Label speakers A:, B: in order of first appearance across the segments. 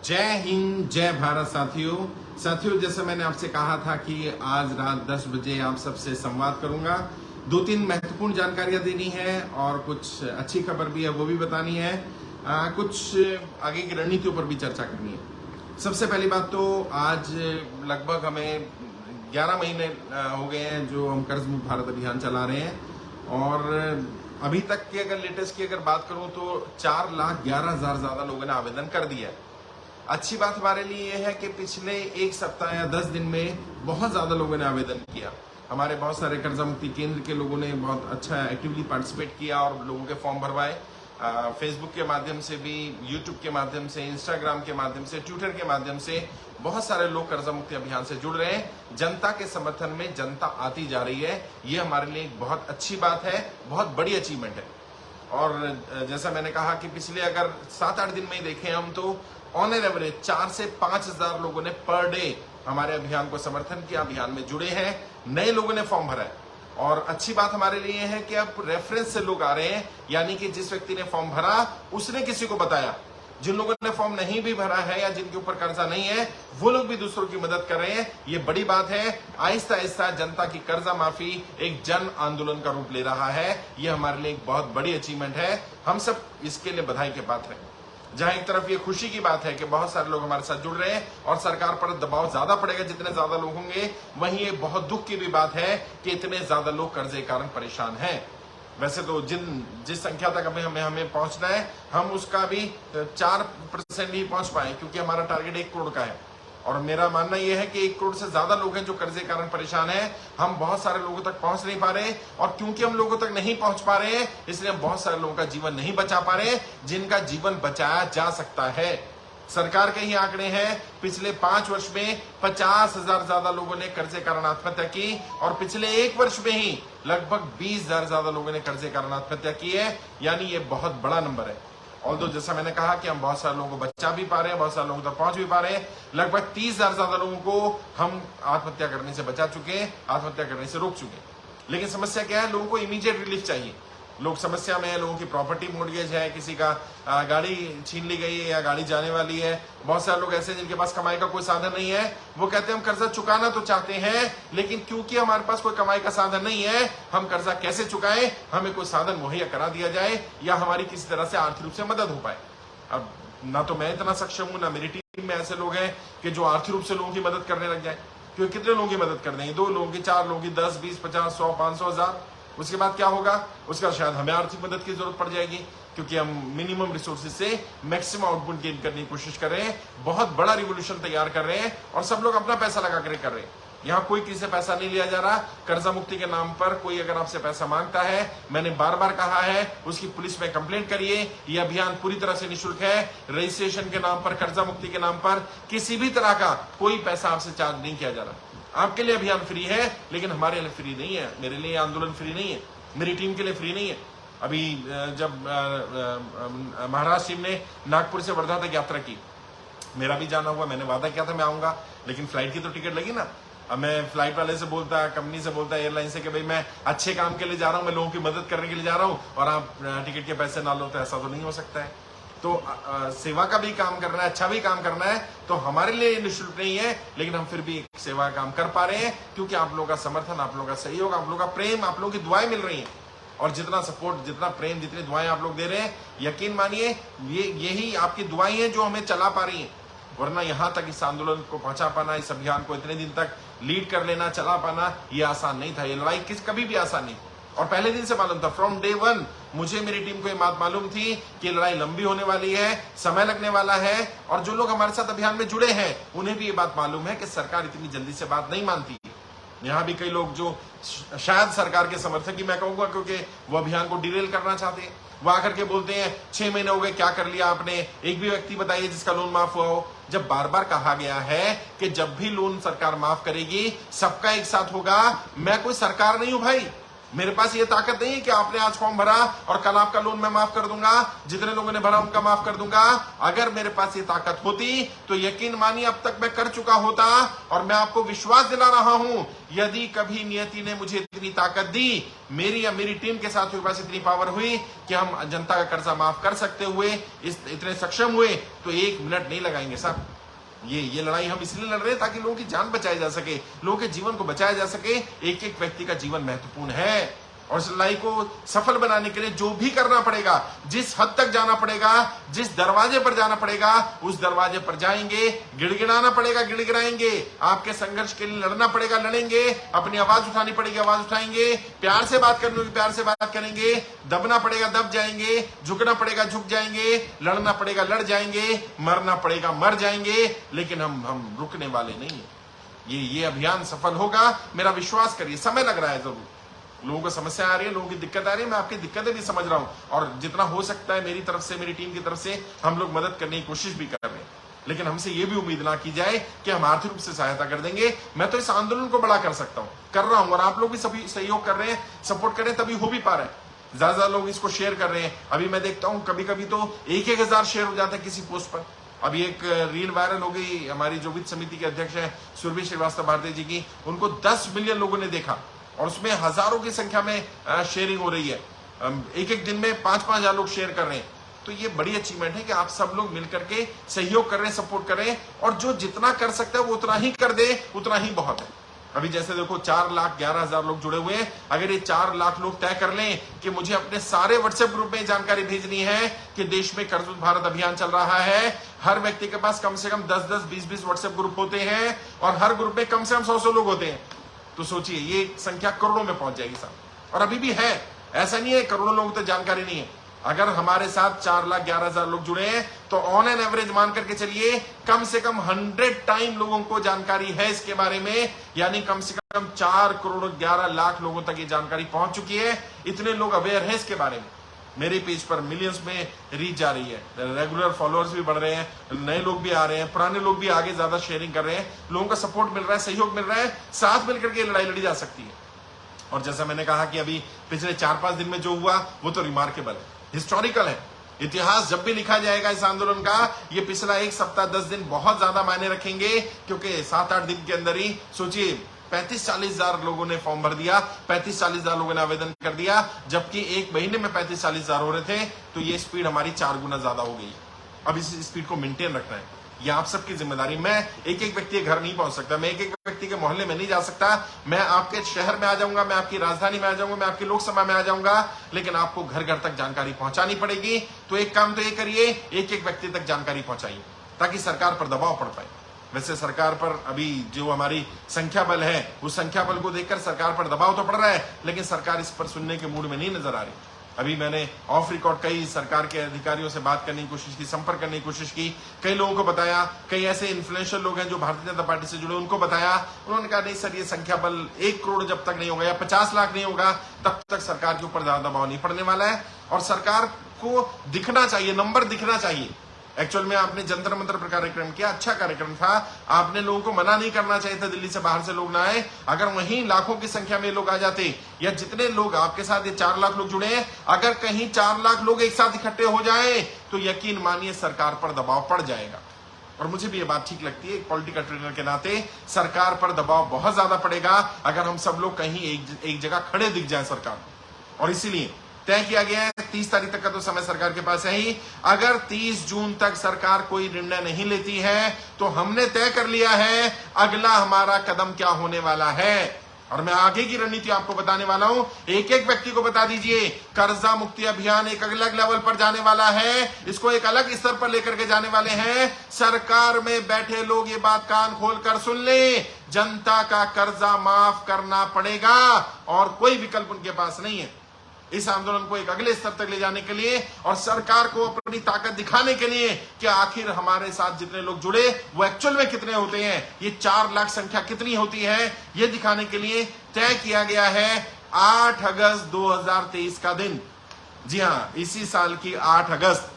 A: जय हिंद, जय भारत। साथियों, जैसे मैंने आपसे कहा था कि आज रात 10 बजे आप सबसे संवाद करूंगा। 2-3 महत्वपूर्ण जानकारियां देनी है और कुछ अच्छी खबर भी है, वो भी बतानी है। कुछ आगे की रणनीतियों पर भी चर्चा करनी है। सबसे पहली बात तो आज लगभग हमें 11 महीने हो गए हैं जो हम कर्ज मुक्त भारत अभियान चला रहे हैं, और अभी तक की अगर लेटेस्ट की अगर बात करूं तो 4,11,000 ज्यादा लोगों ने आवेदन कर दिया है। अच्छी बात हमारे लिए यह है कि पिछले एक सप्ताह या 10 दिन में बहुत ज्यादा लोगों ने आवेदन किया। हमारे बहुत सारे कर्जा मुक्ति केंद्र के लोगों ने बहुत अच्छा एक्टिवली पार्टिसिपेट किया और लोगों के फॉर्म भरवाए। फेसबुक के माध्यम से भी, यूट्यूब के माध्यम से, इंस्टाग्राम के माध्यम से, ट्विटर के माध्यम से बहुत सारे लोग कर्जा मुक्ति अभियान से जुड़ रहे हैं। जनता के समर्थन में जनता आती जा रही है, ये हमारे लिए एक बहुत अच्छी बात है, बहुत बड़ी अचीवमेंट है। और जैसा मैंने कहा कि पिछले अगर 7-8 दिन में ही देखें हम, तो ऑन एन एवरेज 4 से 5 हजार लोगों ने पर डे हमारे अभियान को समर्थन किया, अभियान में जुड़े हैं, नए लोगों ने फॉर्म भरा है। और अच्छी बात हमारे लिए है कि अब रेफरेंस से लोग आ रहे हैं, यानी कि जिस व्यक्ति ने फॉर्म भरा उसने किसी को बताया। जिन लोगों ने फॉर्म नहीं भी भरा है या जिनके ऊपर कर्जा नहीं है, वो लोग भी दूसरों की मदद कर रहे हैं। ये बड़ी बात है। आहिस्ता आहिस्ता जनता की कर्जा माफी एक जन आंदोलन का रूप ले रहा है। ये हमारे लिए एक बहुत बड़ी अचीवमेंट है। हम सब इसके लिए बधाई के पात्र हैं। जहां एक तरफ ये खुशी की बात है कि बहुत सारे लोग हमारे साथ जुड़ रहे हैं और सरकार पर दबाव ज्यादा पड़ेगा जितने ज्यादा लोग होंगे, वहीं ये बहुत दुख की भी बात है कि इतने ज्यादा लोग कर्जे के कारण परेशान हैं। वैसे तो जिस संख्या तक हमें पहुंचना है, हम उसका भी 4% ही पहुंच पाए, क्योंकि हमारा टारगेट 1 करोड़ का है। और मेरा मानना यह है कि 1 करोड़ से ज्यादा लोग हैं जो कर्जे के कारण परेशान हैं। हम बहुत सारे लोगों तक पहुंच नहीं पा रहे, और क्योंकि हम लोगों तक नहीं पहुंच पा रहे हैं, इसलिए हम बहुत सारे लोगों का जीवन नहीं बचा पा रहे जिनका जीवन बचाया जा सकता है। सरकार के ही आंकड़े हैं, पिछले 5 वर्ष में 50,000 ज्यादा लोगों ने कर्जे के कारण आत्महत्या की, और पिछले 1 वर्ष में ही लगभग 20,000 ज्यादा लोगों ने कर्जे के कारण आत्महत्या की है। यानी ये बहुत बड़ा नंबर है। ऑल्दो जैसा मैंने कहा कि हम बहुत सारे लोगों को बचा भी पा रहे हैं, बहुत सारे लोगों तक पहुंच भी पा रहे हैं। लगभग 30,000 ज्यादा लोगों को हम आत्महत्या करने से बचा चुके हैं, आत्महत्या करने से रोक चुके हैं। लेकिन समस्या क्या है? लोगों को इमीडिएट रिलीफ चाहिए। लोग समस्या में है, लोगों की प्रॉपर्टी मॉर्गेज है, किसी का गाड़ी छीन ली गई है या गाड़ी जाने वाली है। बहुत सारे लोग ऐसे हैं जिनके पास कमाई का कोई साधन नहीं है। वो कहते हैं हम कर्जा चुकाना तो चाहते हैं, लेकिन क्योंकि हमारे पास कोई कमाई का साधन नहीं है, हम कर्जा कैसे चुकाएं? हमें कोई साधन मुहैया करा दिया जाए या हमारी किसी तरह से आर्थिक रूप से मदद हो पाए। अब ना तो मैं इतना सक्षम हूं, ना मेरी टीम में ऐसे लोग हैं कि जो आर्थिक रूप से लोगों की मदद करने लग जाए। क्योंकि कितने लोगों की मदद कर देंगे? 2 लोगों की, 4 लोगों की, 10, 20, 50, 100, 500, 1000। उसके बाद क्या होगा? उसके बाद शायद हमें आर्थिक मदद की जरूरत पड़ जाएगी, क्योंकि हम मिनिमम रिसोर्सेज से मैक्सिमम आउटपुट गेन करने की कोशिश कर रहे हैं। बहुत बड़ा रिवोल्यूशन तैयार कर रहे हैं, और सब लोग अपना पैसा लगा कर रहे हैं। यहाँ कोई किसी से पैसा नहीं लिया जा रहा। कर्जा मुक्ति के नाम पर कोई अगर आपसे पैसा मांगता है, मैंने बार बार कहा है, उसकी पुलिस में कंप्लेंट करिए। ये अभियान पूरी तरह से निःशुल्क है। रजिस्ट्रेशन के नाम पर, कर्जा मुक्ति के नाम पर किसी भी तरह का कोई पैसा आपसे चार्ज नहीं किया जा रहा। आपके लिए अभियान फ्री है, लेकिन हमारे लिए फ्री नहीं है। मेरे लिए आंदोलन फ्री नहीं है, मेरी टीम के लिए फ्री नहीं है। अभी जब महाराष्ट्र टीम ने नागपुर से वर्धा तक यात्रा की, मेरा भी जाना हुआ। मैंने वादा किया था मैं आऊंगा, लेकिन फ्लाइट की तो टिकट लगी ना। अब मैं फ्लाइट वाले से बोलता, कंपनी से बोलता, एयरलाइन से कि भाई मैं अच्छे काम के लिए जा रहा हूं, मैं लोगों की मदद करने के लिए जा रहा हूं, और आप टिकट के पैसे ना लो, तो ऐसा तो नहीं हो सकता है। तो सेवा का भी काम करना है, अच्छा भी काम करना है, तो हमारे लिए निःशुल्क नहीं है, लेकिन हम फिर भी एक सेवा का काम कर पा रहे हैं, क्योंकि आप लोगों का समर्थन, आप लोगों का सहयोग, आप लोगों का प्रेम, आप लोगों की दुआएं मिल रही हैं। और जितना सपोर्ट, जितना प्रेम, जितनी दुआएं आप लोग दे रहे हैं, यकीन मानिए यही आपकी दुआएं हैं जो हमें चला पा रही हैं। वरना यहां तक इस आंदोलन को पहुंचा पाना, इस अभियान को इतने दिन तक लीड कर लेना, चला पाना, ये आसान नहीं था। ये लड़ाई कभी भी आसान नहीं। और पहले दिन से मालूम था, फ्रॉम डे 1 मुझे, मेरी टीम को ये बात मालूम थी कि लड़ाई लंबी होने वाली है, समय लगने वाला है। और जो लोग हमारे साथ अभियान में जुड़े हैं, उन्हें भी ये बात मालूम है कि सरकार इतनी जल्दी से बात नहीं मानती। यहाँ भी कई लोग जो शायद सरकार के समर्थक ही मैं कहूंगा, क्योंकि वो अभियान को डिरेल करना चाहते हैं, वो आकर के बोलते हैं 6 महीने हो गए, क्या कर लिया आपने? एक भी व्यक्ति बताइए जिसका लोन माफ हुआ हो। जब बार बार कहा गया है कि जब भी लोन सरकार माफ करेगी, सबका एक साथ होगा। मैं कोई सरकार नहीं हूं भाई, मेरे पास ये ताकत नहीं है कि आपने आज फॉर्म भरा और कल आपका लोन मैं माफ कर दूंगा, जितने लोगों ने भरा उनका माफ कर दूंगा। अगर मेरे पास ये ताकत होती तो यकीन मानिए अब तक मैं कर चुका होता। और मैं आपको विश्वास दिला रहा हूं, यदि कभी नियति ने मुझे इतनी ताकत दी, मेरी या मेरी टीम के साथियों के पास इतनी पावर हुई कि हम जनता का कर्जा माफ कर सकते हुए इतने सक्षम हुए, तो 1 मिनट नहीं लगाएंगे साहब। ये लड़ाई हम इसलिए लड़ रहे हैं ताकि लोगों की जान बचाई जा सके, लोगों के जीवन को बचाया जा सके। एक एक व्यक्ति का जीवन महत्वपूर्ण है और इस लड़ाई को सफल बनाने के लिए जो भी करना पड़ेगा, जिस हद तक जाना पड़ेगा, जिस दरवाजे पर जाना पड़ेगा, उस दरवाजे पर जाएंगे। गिड़गिड़ाना पड़ेगा, गिड़गिड़ाएंगे। आपके संघर्ष के लिए लड़ना पड़ेगा, लड़ेंगे। अपनी आवाज उठानी पड़ेगी, आवाज उठाएंगे। प्यार से बात करनी होगी, प्यार से बात करेंगे। दबना पड़ेगा, दब जाएंगे। झुकना पड़ेगा, झुक जाएंगे। लड़ना पड़ेगा, लड़ जाएंगे। मरना पड़ेगा, मर जाएंगे। लेकिन हम रुकने वाले नहीं है। ये अभियान सफल होगा, मेरा विश्वास करिए। समय लग रहा है जरूर, लोगों को समस्या आ रही है, लोगों की दिक्कत आ रही है। मैं आपकी दिक्कतें भी समझ रहा हूं और जितना हो सकता है मेरी तरफ से, मेरी टीम की तरफ से हम लोग मदद करने की कोशिश भी कर रहे हैं। लेकिन हमसे ये भी उम्मीद ना की जाए कि हम आर्थिक रूप से सहायता कर देंगे। मैं तो इस आंदोलन को बड़ा कर सकता हूं, कर रहा हूं, और आप लोग भी सभी सहयोग कर रहे हैं, सपोर्ट कर रहे हैं, तभी हो भी पा रहे हैं। ज्यादा लोग इसको शेयर कर रहे हैं। अभी मैं देखता हूं कभी कभी तो 1,000 शेयर हो जाता है किसी पोस्ट पर। अभी एक रील वायरल हो गई, हमारी जो वित्त समिति के अध्यक्ष है सुरभि श्रीवास्तव भारती जी की, उनको 10 मिलियन लोगों ने देखा और उसमें हजारों की संख्या में शेयरिंग हो रही है। एक एक दिन में 5-5 हजार लोग शेयर कर रहे हैं। तो ये बड़ी अचीवमेंट है कि आप सब लोग मिलकर के सहयोग कर रहे हैं, सपोर्ट कर रहे हैं, और जो जितना कर सकता है वो उतना ही कर दे, उतना ही बहुत है। अभी जैसे देखो 4,11,000 लोग जुड़े हुए हैं। अगर ये 4 लाख लोग तय कर लें कि मुझे अपने सारे व्हाट्सएप ग्रुप में जानकारी भेजनी है कि देश में कर्ज मुक्त भारत अभियान चल रहा है, हर व्यक्ति के पास कम से कम 10-10, 20-20 व्हाट्सएप ग्रुप होते हैं और हर ग्रुप में कम से कम 100 लोग होते हैं, तो सोचिए ये संख्या करोड़ों में पहुंच जाएगी साहब। और अभी भी है, ऐसा नहीं है करोड़ों लोगों तक जानकारी नहीं है। अगर हमारे साथ 4,11,000 लोग जुड़े हैं तो ऑन एन एवरेज मान करके चलिए कम से कम 100 टाइम लोगों को जानकारी है इसके बारे में, यानी कम से कम 4 करोड़ 11 लाख लोगों तक ये जानकारी पहुंच चुकी है। इतने लोग अवेयर हैं इसके बारे में। मेरे पेज पर मिलियंस में रीच जा रही है, रेगुलर फॉलोअर्स भी बढ़ रहे हैं, नए लोग भी आ रहे हैं, पुराने लोग भी आगे ज्यादा शेयरिंग कर रहे हैं, लोगों का सपोर्ट मिल रहा है, सहयोग मिल रहा है, साथ मिलकर के लड़ाई लड़ी जा सकती है। और जैसा मैंने कहा कि अभी पिछले 4-5 दिन में जो हुआ वो तो रिमार्केबल है, हिस्टोरिकल है। इतिहास जब भी लिखा जाएगा इस आंदोलन का, ये पिछला 1 सप्ताह 10 दिन बहुत ज्यादा मायने रखेंगे, क्योंकि 7-8 दिन के अंदर ही सोचिए 35-40 हजार लोगों ने फॉर्म भर दिया, 35-40 हजार लोगों ने आवेदन कर दिया, जबकि एक महीने में 35-40 हजार हो रहे थे। तो ये स्पीड हमारी 4 गुना ज्यादा हो गई। अब इस स्पीड को मेंटेन रखना है, ये आप सबकी जिम्मेदारी। मैं एक एक व्यक्ति के घर नहीं पहुंच सकता, मैं एक एक व्यक्ति के मोहल्ले में नहीं जा सकता, मैं आपके शहर में आ जाऊंगा, मैं आपकी राजधानी में आ जाऊंगा, मैं आपकी लोकसभा में आ जाऊंगा, लेकिन आपको घर घर तक जानकारी पहुंचानी पड़ेगी। तो एक काम तो ये करिए, एक एक व्यक्ति तक जानकारी पहुंचाइए ताकि सरकार पर दबाव पड़ पाए। वैसे सरकार पर अभी जो हमारी संख्या बल है, उस संख्या बल को देखकर सरकार पर दबाव तो पड़ रहा है, लेकिन सरकार इस पर सुनने के मूड में नहीं नजर आ रही। अभी मैंने ऑफ रिकॉर्ड कई सरकार के अधिकारियों से बात करने की कोशिश की, संपर्क करने की कोशिश की, कई लोगों को बताया, कई ऐसे इन्फ्लुएंशियल लोग हैं जो भारतीय जनता पार्टी से जुड़े, उनको बताया। उन्होंने कहा नहीं सर, ये संख्या बल 1 करोड़ जब तक नहीं होगा या 50 लाख नहीं होगा तब तक सरकार के ऊपर ज्यादा दबाव नहीं पड़ने वाला है। और सरकार को दिखना चाहिए, नंबर दिखना चाहिए। एक्चुअल में आपने जंतर मंतर पर कार्यक्रम किया, अच्छा कार्यक्रम था। आपने लोगों को मना नहीं करना चाहिए था दिल्ली से बाहर से लोग ना आए। अगर वहीं लाखों की संख्या में लोग आ जाते, या जितने लोग आपके साथ ये 4 लाख लोग जुड़े हैं, अगर कहीं 4 लाख लोग एक साथ इकट्ठे हो जाएं, तो यकीन मानिए सरकार पर दबाव पड़ जाएगा। और मुझे भी ये बात ठीक लगती है, एक पॉलिटिकल ट्रेनर के नाते सरकार पर दबाव बहुत ज्यादा पड़ेगा अगर हम सब लोग कहीं एक जगह खड़े दिख जाए सरकार को। और इसीलिए तय किया गया है 30 तारीख तक का तो समय सरकार के पास है ही। अगर 30 जून तक सरकार कोई निर्णय नहीं लेती है तो हमने तय कर लिया है अगला हमारा कदम क्या होने वाला है। और मैं आगे की रणनीति आपको बताने वाला हूं, एक एक व्यक्ति को बता दीजिए। कर्जा मुक्ति अभियान एक अलग लेवल पर जाने वाला है, इसको एक अलग स्तर पर लेकर के जाने वाले हैं। सरकार में बैठे लोग ये बात कान खोलकर सुन ले, जनता का कर्जा माफ करना पड़ेगा और कोई विकल्प उनके पास नहीं है। इस आंदोलन को एक अगले स्तर तक ले जाने के लिए और सरकार को अपनी ताकत दिखाने के लिए कि आखिर हमारे साथ जितने लोग जुड़े वो एक्चुअल में कितने होते हैं, ये 4 लाख संख्या कितनी होती है, ये दिखाने के लिए तय किया गया है 8 अगस्त 2023 का दिन। जी हां, इसी साल की 8 अगस्त।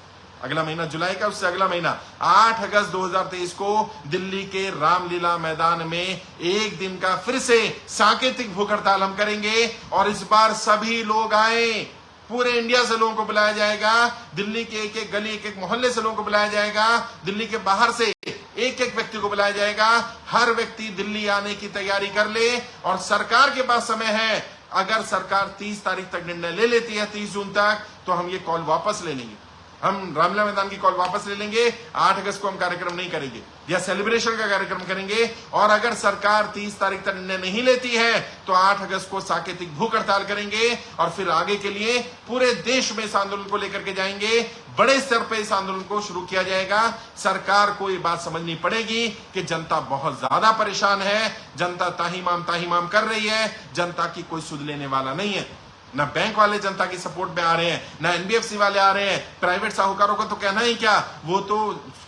A: अगला महीना जुलाई का, उससे अगला महीना 8 अगस्त 2023 को दिल्ली के रामलीला मैदान में एक दिन का फिर से सांकेतिक भूख हड़ताल हम करेंगे। और इस बार सभी लोग आए, पूरे इंडिया से लोगों को बुलाया जाएगा, दिल्ली के एक एक गली, एक एक मोहल्ले से लोगों को बुलाया जाएगा, दिल्ली के बाहर से एक एक व्यक्ति को बुलाया जाएगा। हर व्यक्ति दिल्ली आने की तैयारी कर ले। और सरकार के पास समय है, अगर सरकार 30 तारीख तक निर्णय ले लेती है, 30 जून तक, तो हम ये कॉल वापस ले लेंगे। हम रामलीला मैदान की कॉल वापस ले लेंगे। 8 अगस्त को हम कार्यक्रम नहीं करेंगे या सेलिब्रेशन का कार्यक्रम करेंगे। और अगर सरकार 30 तारीख तक निर्णय नहीं लेती है तो 8 अगस्त को सांकेतिक भूख हड़ताल करेंगे। और फिर आगे के लिए पूरे देश में इस आंदोलन को लेकर के जाएंगे। बड़े स्तर पर इस आंदोलन को शुरू किया जाएगा। सरकार को ये बात समझनी पड़ेगी कि जनता बहुत ज्यादा परेशान है, जनता ताहीमाम कर रही है, जनता की कोई सुध लेने वाला नहीं है। ना बैंक वाले जनता की सपोर्ट में आ रहे हैं, ना एनबीएफसी वाले आ रहे हैं। प्राइवेट साहूकारों का तो कहना ही क्या, वो तो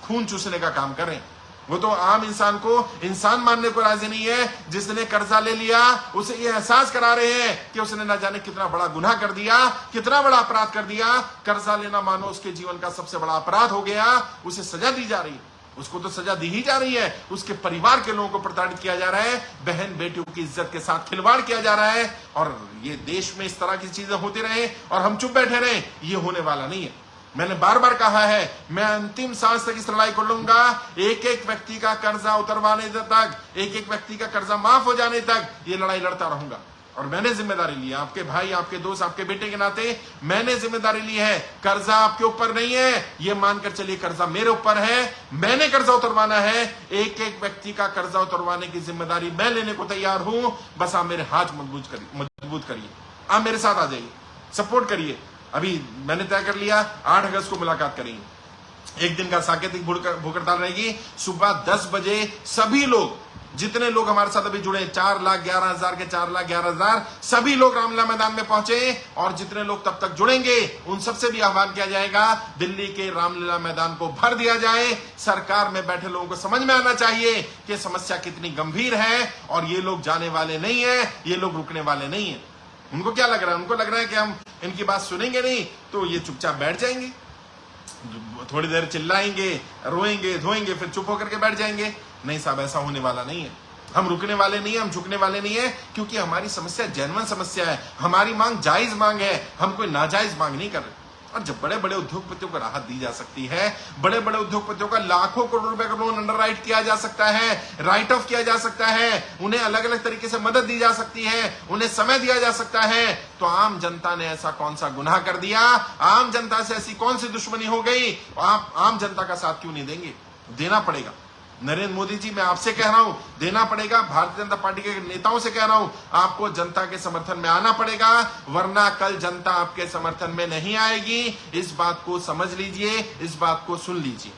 A: खून चूसने का काम कर रहे हैं। वो तो आम इंसान को इंसान मानने को राजी नहीं है। जिसने कर्जा ले लिया उसे ये एहसास करा रहे हैं कि उसने ना जाने कितना बड़ा गुनाह कर दिया, कितना बड़ा अपराध कर दिया। कर्जा लेना मानो उसके जीवन का सबसे बड़ा अपराध हो गया, उसे सजा दी जा रही है। उसको तो सजा दी ही जा रही है, उसके परिवार के लोगों को प्रताड़ित किया जा रहा है, बहन बेटियों की इज्जत के साथ खिलवाड़ किया जा रहा है। और ये देश में इस तरह की चीजें होती रहे और हम चुप बैठे रहे, ये होने वाला नहीं है। मैंने बार बार कहा है, मैं अंतिम सांस तक इस लड़ाई को लड़ूंगा। एक एक व्यक्ति का कर्जा उतरवाने तक, एक एक व्यक्ति का कर्जा माफ हो जाने तक ये लड़ाई लड़ता रहूंगा। और मैंने जिम्मेदारी ली है, आपके भाई, आपके दोस्त, आपके बेटे के नाते मैंने जिम्मेदारी ली है। कर्जा आपके ऊपर नहीं है, ये मानकर चलिए कर्जा मेरे ऊपर है, मैंने कर्जा उतरवाना है। एक एक व्यक्ति का कर्जा उतरवाने की जिम्मेदारी मैं लेने को तैयार हूं। बस आप मेरे हाथ मजबूत करिए, आप मेरे साथ आ जाइए, सपोर्ट करिए। अभी मैंने तय कर लिया, 8 अगस्त को मुलाकात करेंगे। एक दिन का सांकेतिक भूख हड़ताल रहेगी। सुबह 10 बजे सभी लोग, जितने लोग हमारे साथ अभी जुड़े, 4,11,000 के 4,11,000 सभी लोग रामलीला मैदान में पहुंचे। और जितने लोग तब तक जुड़ेंगे उन सबसे भी आह्वान किया जाएगा, दिल्ली के रामलीला मैदान को भर दिया जाए। सरकार में बैठे लोगों को समझ में आना चाहिए कि समस्या कितनी गंभीर है और ये लोग जाने वाले नहीं है, ये लोग रुकने वाले नहीं है। उनको क्या लग रहा है, उनको लग रहा है कि हम इनकी बात सुनेंगे नहीं तो ये चुपचाप बैठ जाएंगे, थोड़ी देर चिल्लाएंगे, रोएंगे, धोएंगे, फिर चुप होकर के बैठ जाएंगे। नहीं साहब, ऐसा होने वाला नहीं है। हम रुकने वाले नहीं है, हम झुकने वाले नहीं है, क्योंकि हमारी समस्या जेन्युइन समस्या है, हमारी मांग जायज मांग है, हम कोई नाजायज मांग नहीं कर रहे। और जब बड़े बड़े उद्योगपतियों को राहत दी जा सकती है, बड़े बड़े उद्योगपतियों का लाखों करोड़ रुपए का लोन अंडर राइट किया जा सकता है, राइट ऑफ किया जा सकता है, उन्हें अलग अलग तरीके से मदद दी जा सकती है, उन्हें समय दिया जा सकता है, तो आम जनता ने ऐसा कौन सा गुनाह कर दिया, आम जनता से ऐसी कौन सी दुश्मनी हो गई, आप आम जनता का साथ क्यों नहीं देंगे? देना पड़ेगा। नरेंद्र मोदी जी, मैं आपसे कह रहा हूं, देना पड़ेगा। भारतीय जनता पार्टी के नेताओं से कह रहा हूं, आपको जनता के समर्थन में आना पड़ेगा, वरना कल जनता आपके समर्थन में नहीं आएगी। इस बात को समझ लीजिए, इस बात को सुन लीजिए।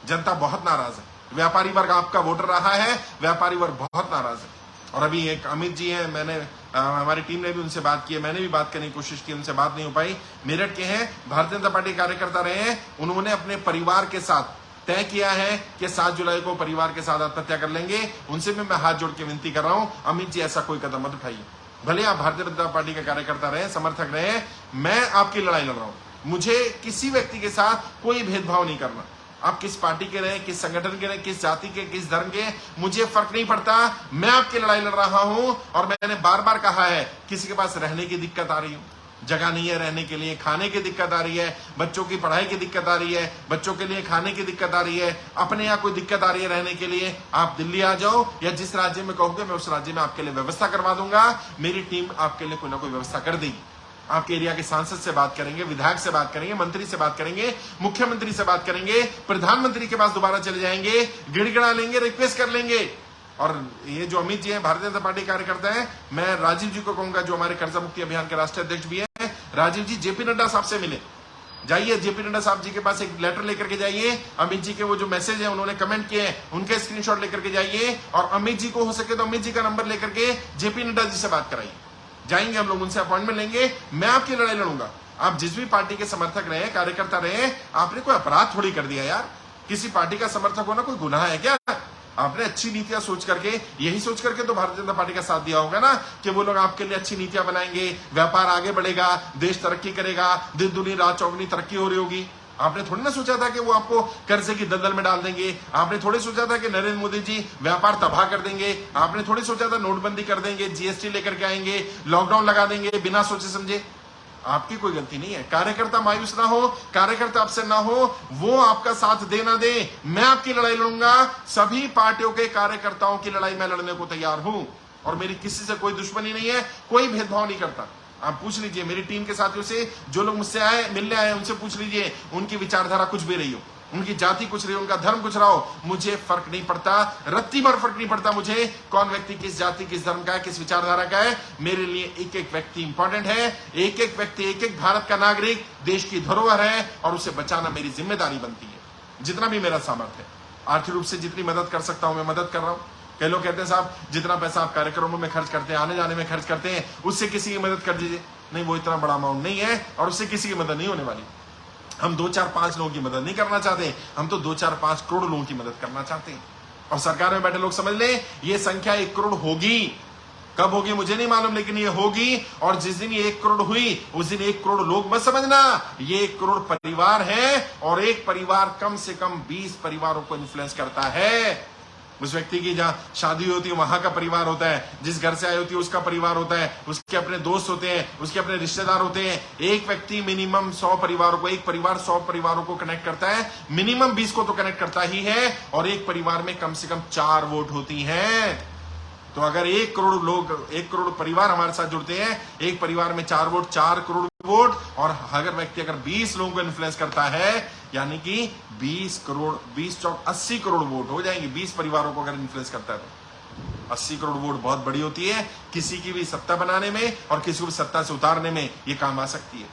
A: जनता बहुत नाराज है, व्यापारी वर्ग आपका वोटर रहा है, व्यापारी वर्ग बहुत नाराज है। और अभी एक अमित जी हैं, मैंने हमारी टीम ने भी उनसे बात की है, मैंने भी बात करने की कोशिश की, उनसे बात नहीं हो पाई। मेरठ के हैं, भारतीय जनता पार्टी कार्यकर्ता रहे हैं, उन्होंने अपने परिवार के साथ तय किया है कि 7 जुलाई को परिवार के साथ आत्महत्या कर लेंगे। उनसे भी मैं हाथ जोड़ के विनती कर रहा हूं, अमित जी ऐसा कोई कदम मत उठाइए। भले आप भारतीय जनता पार्टी के कार्यकर्ता रहे, समर्थक रहे, मैं आपकी लड़ाई लड़ रहा हूं। मुझे किसी व्यक्ति के साथ कोई भेदभाव नहीं करना। आप किस पार्टी के रहे, किस संगठन के रहे, किस जाति के, किस धर्म के, मुझे फर्क नहीं पड़ता। मैं आपकी लड़ाई लड़ रहा हूं। और मैंने बार बार कहा है, किसी के पास रहने की दिक्कत आ रही है, जगह नहीं है रहने के लिए, खाने की दिक्कत आ रही है, बच्चों की पढ़ाई की दिक्कत आ रही है, बच्चों के लिए खाने की दिक्कत आ रही है, अपने यहाँ कोई दिक्कत आ रही है रहने के लिए, आप दिल्ली आ जाओ, या जिस राज्य में कहोगे मैं उस राज्य में आपके लिए व्यवस्था करवा दूंगा। मेरी टीम आपके लिए कोई ना कोई व्यवस्था कर देगी। आपके एरिया के सांसद से बात करेंगे, विधायक से बात करेंगे, मंत्री से बात करेंगे, मुख्यमंत्री से बात करेंगे, प्रधानमंत्री के पास दोबारा चले जाएंगे, गिड़गिड़ा लेंगे, रिक्वेस्ट कर लेंगे। और ये जो अमित जी हैं, भारतीय जनता पार्टी कार्यकर्ता हैं, मैं राजीव जी को कहूंगा, जो हमारे कर्जा मुक्ति अभियान के राष्ट्रीय अध्यक्ष भी हैं, राजीव जी जेपी नड्डा साहब से मिले, जाइए जेपी नड्डा साहब जी के पास एक लेटर लेकर के जाइए। अमित जी के वो जो मैसेज है उन्होंने कमेंट किए हैं, उनके स्क्रीनशॉट लेकर के जाइए। और अमित जी को हो सके तो अमित जी का नंबर लेकर के जेपी नड्डा जी से बात कराइए। जाएंगे हम लोग, उनसे अपॉइंटमेंट लेंगे, मैं आपकी लड़ाई लड़ूंगा। आप जिस भी पार्टी के समर्थक रहे, कार्यकर्ता रहे, आपने कोई अपराध थोड़ी कर दिया यार। किसी पार्टी का समर्थक होना कोई गुनाह है क्या? आपने अच्छी नीतियां सोच करके, यही सोच करके तो भारतीय जनता पार्टी का साथ दिया होगा ना, कि वो लोग आपके लिए अच्छी नीतियां बनाएंगे, व्यापार आगे बढ़ेगा, देश तरक्की करेगा, दिन दुनी रात चौगनी तरक्की हो रही होगी। आपने थोड़ी ना सोचा था कि वो आपको कर्जे की दलदल में डाल देंगे। आपने थोड़ी सोचा था कि नरेंद्र मोदी जी व्यापार तबाह कर देंगे। आपने थोड़ी सोचा था नोटबंदी कर देंगे, जीएसटी लेकर के आएंगे, लॉकडाउन लगा देंगे बिना सोचे समझे। आपकी कोई गलती नहीं है। कार्यकर्ता मायूस ना हो, कार्यकर्ता अपसेट ना हो, वो आपका साथ दे ना दे, मैं आपकी लड़ाई लड़ूंगा। सभी पार्टियों के कार्यकर्ताओं की लड़ाई मैं लड़ने को तैयार हूं और मेरी किसी से कोई दुश्मनी नहीं है, कोई भेदभाव नहीं करता। आप पूछ लीजिए मेरी टीम के साथियों से, जो लोग मुझसे आए मिलने आए, उनसे पूछ लीजिए उनकी विचारधारा कुछ भी रही हो, उनकी जाति कुछ रही हो, उनका धर्म कुछ रहा हो, मुझे फर्क नहीं पड़ता, रत्ती भर फर्क नहीं पड़ता मुझे कौन व्यक्ति किस जाति किस धर्म का है, किस विचारधारा का है। मेरे लिए एक एक व्यक्ति इंपॉर्टेंट है। एक एक व्यक्ति, एक एक भारत का नागरिक देश की धरोहर है और उसे बचाना मेरी जिम्मेदारी बनती है। जितना भी मेरा सामर्थ्य है, आर्थिक रूप से जितनी मदद कर सकता हूं मैं मदद कर रहा हूं। कई लोग कहते हैं साहब जितना पैसा आप कार्यक्रमों में खर्च करते हैं, आने जाने में खर्च करते हैं, उससे किसी की मदद कर दीजिए। नहीं, वो इतना बड़ा अमाउंट नहीं है और उससे किसी की मदद नहीं होने वाली। हम 2-4-5 लोगों की मदद नहीं करना चाहते, हम तो 2-4-5 करोड़ लोगों की मदद करना चाहते हैं। और सरकार में बैठे लोग समझ लें, ये संख्या 1 करोड़ होगी। कब होगी मुझे नहीं मालूम, लेकिन ये होगी। और जिस दिन ये 1 करोड़ हुई उस दिन 1 करोड़ लोग मत समझना, ये 1 करोड़ परिवार है और एक परिवार कम से कम 20 परिवारों को इन्फ्लुएंस करता है। उस व्यक्ति की जहां शादी होती है वहां का परिवार होता है, जिस घर से आई होती है उसका परिवार होता है, उसके अपने दोस्त होते हैं, उसके अपने रिश्तेदार होते हैं। एक व्यक्ति मिनिमम 100 परिवारों को, एक परिवार 100 परिवारों को कनेक्ट करता है, मिनिमम 20 को तो कनेक्ट करता ही है। और एक परिवार में कम से कम 4 वोट होती हैं। तो अगर 1 करोड़ लोग, 1 करोड़ परिवार हमारे साथ जुड़ते हैं, एक परिवार में 4 वोट, 4 करोड़ वोट। और अगर व्यक्ति अगर 20 लोगों को इन्फ्लुएंस करता है, यानी कि 20 करोड़, 20 चौक 80 करोड़ वोट हो जाएंगे। 20 परिवारों को अगर इन्फ्लुएंस करता है तो 80 करोड़ वोट बहुत बड़ी होती है। किसी की भी सत्ता बनाने में और किसी को भी सत्ता से उतारने में ये काम आ सकती है।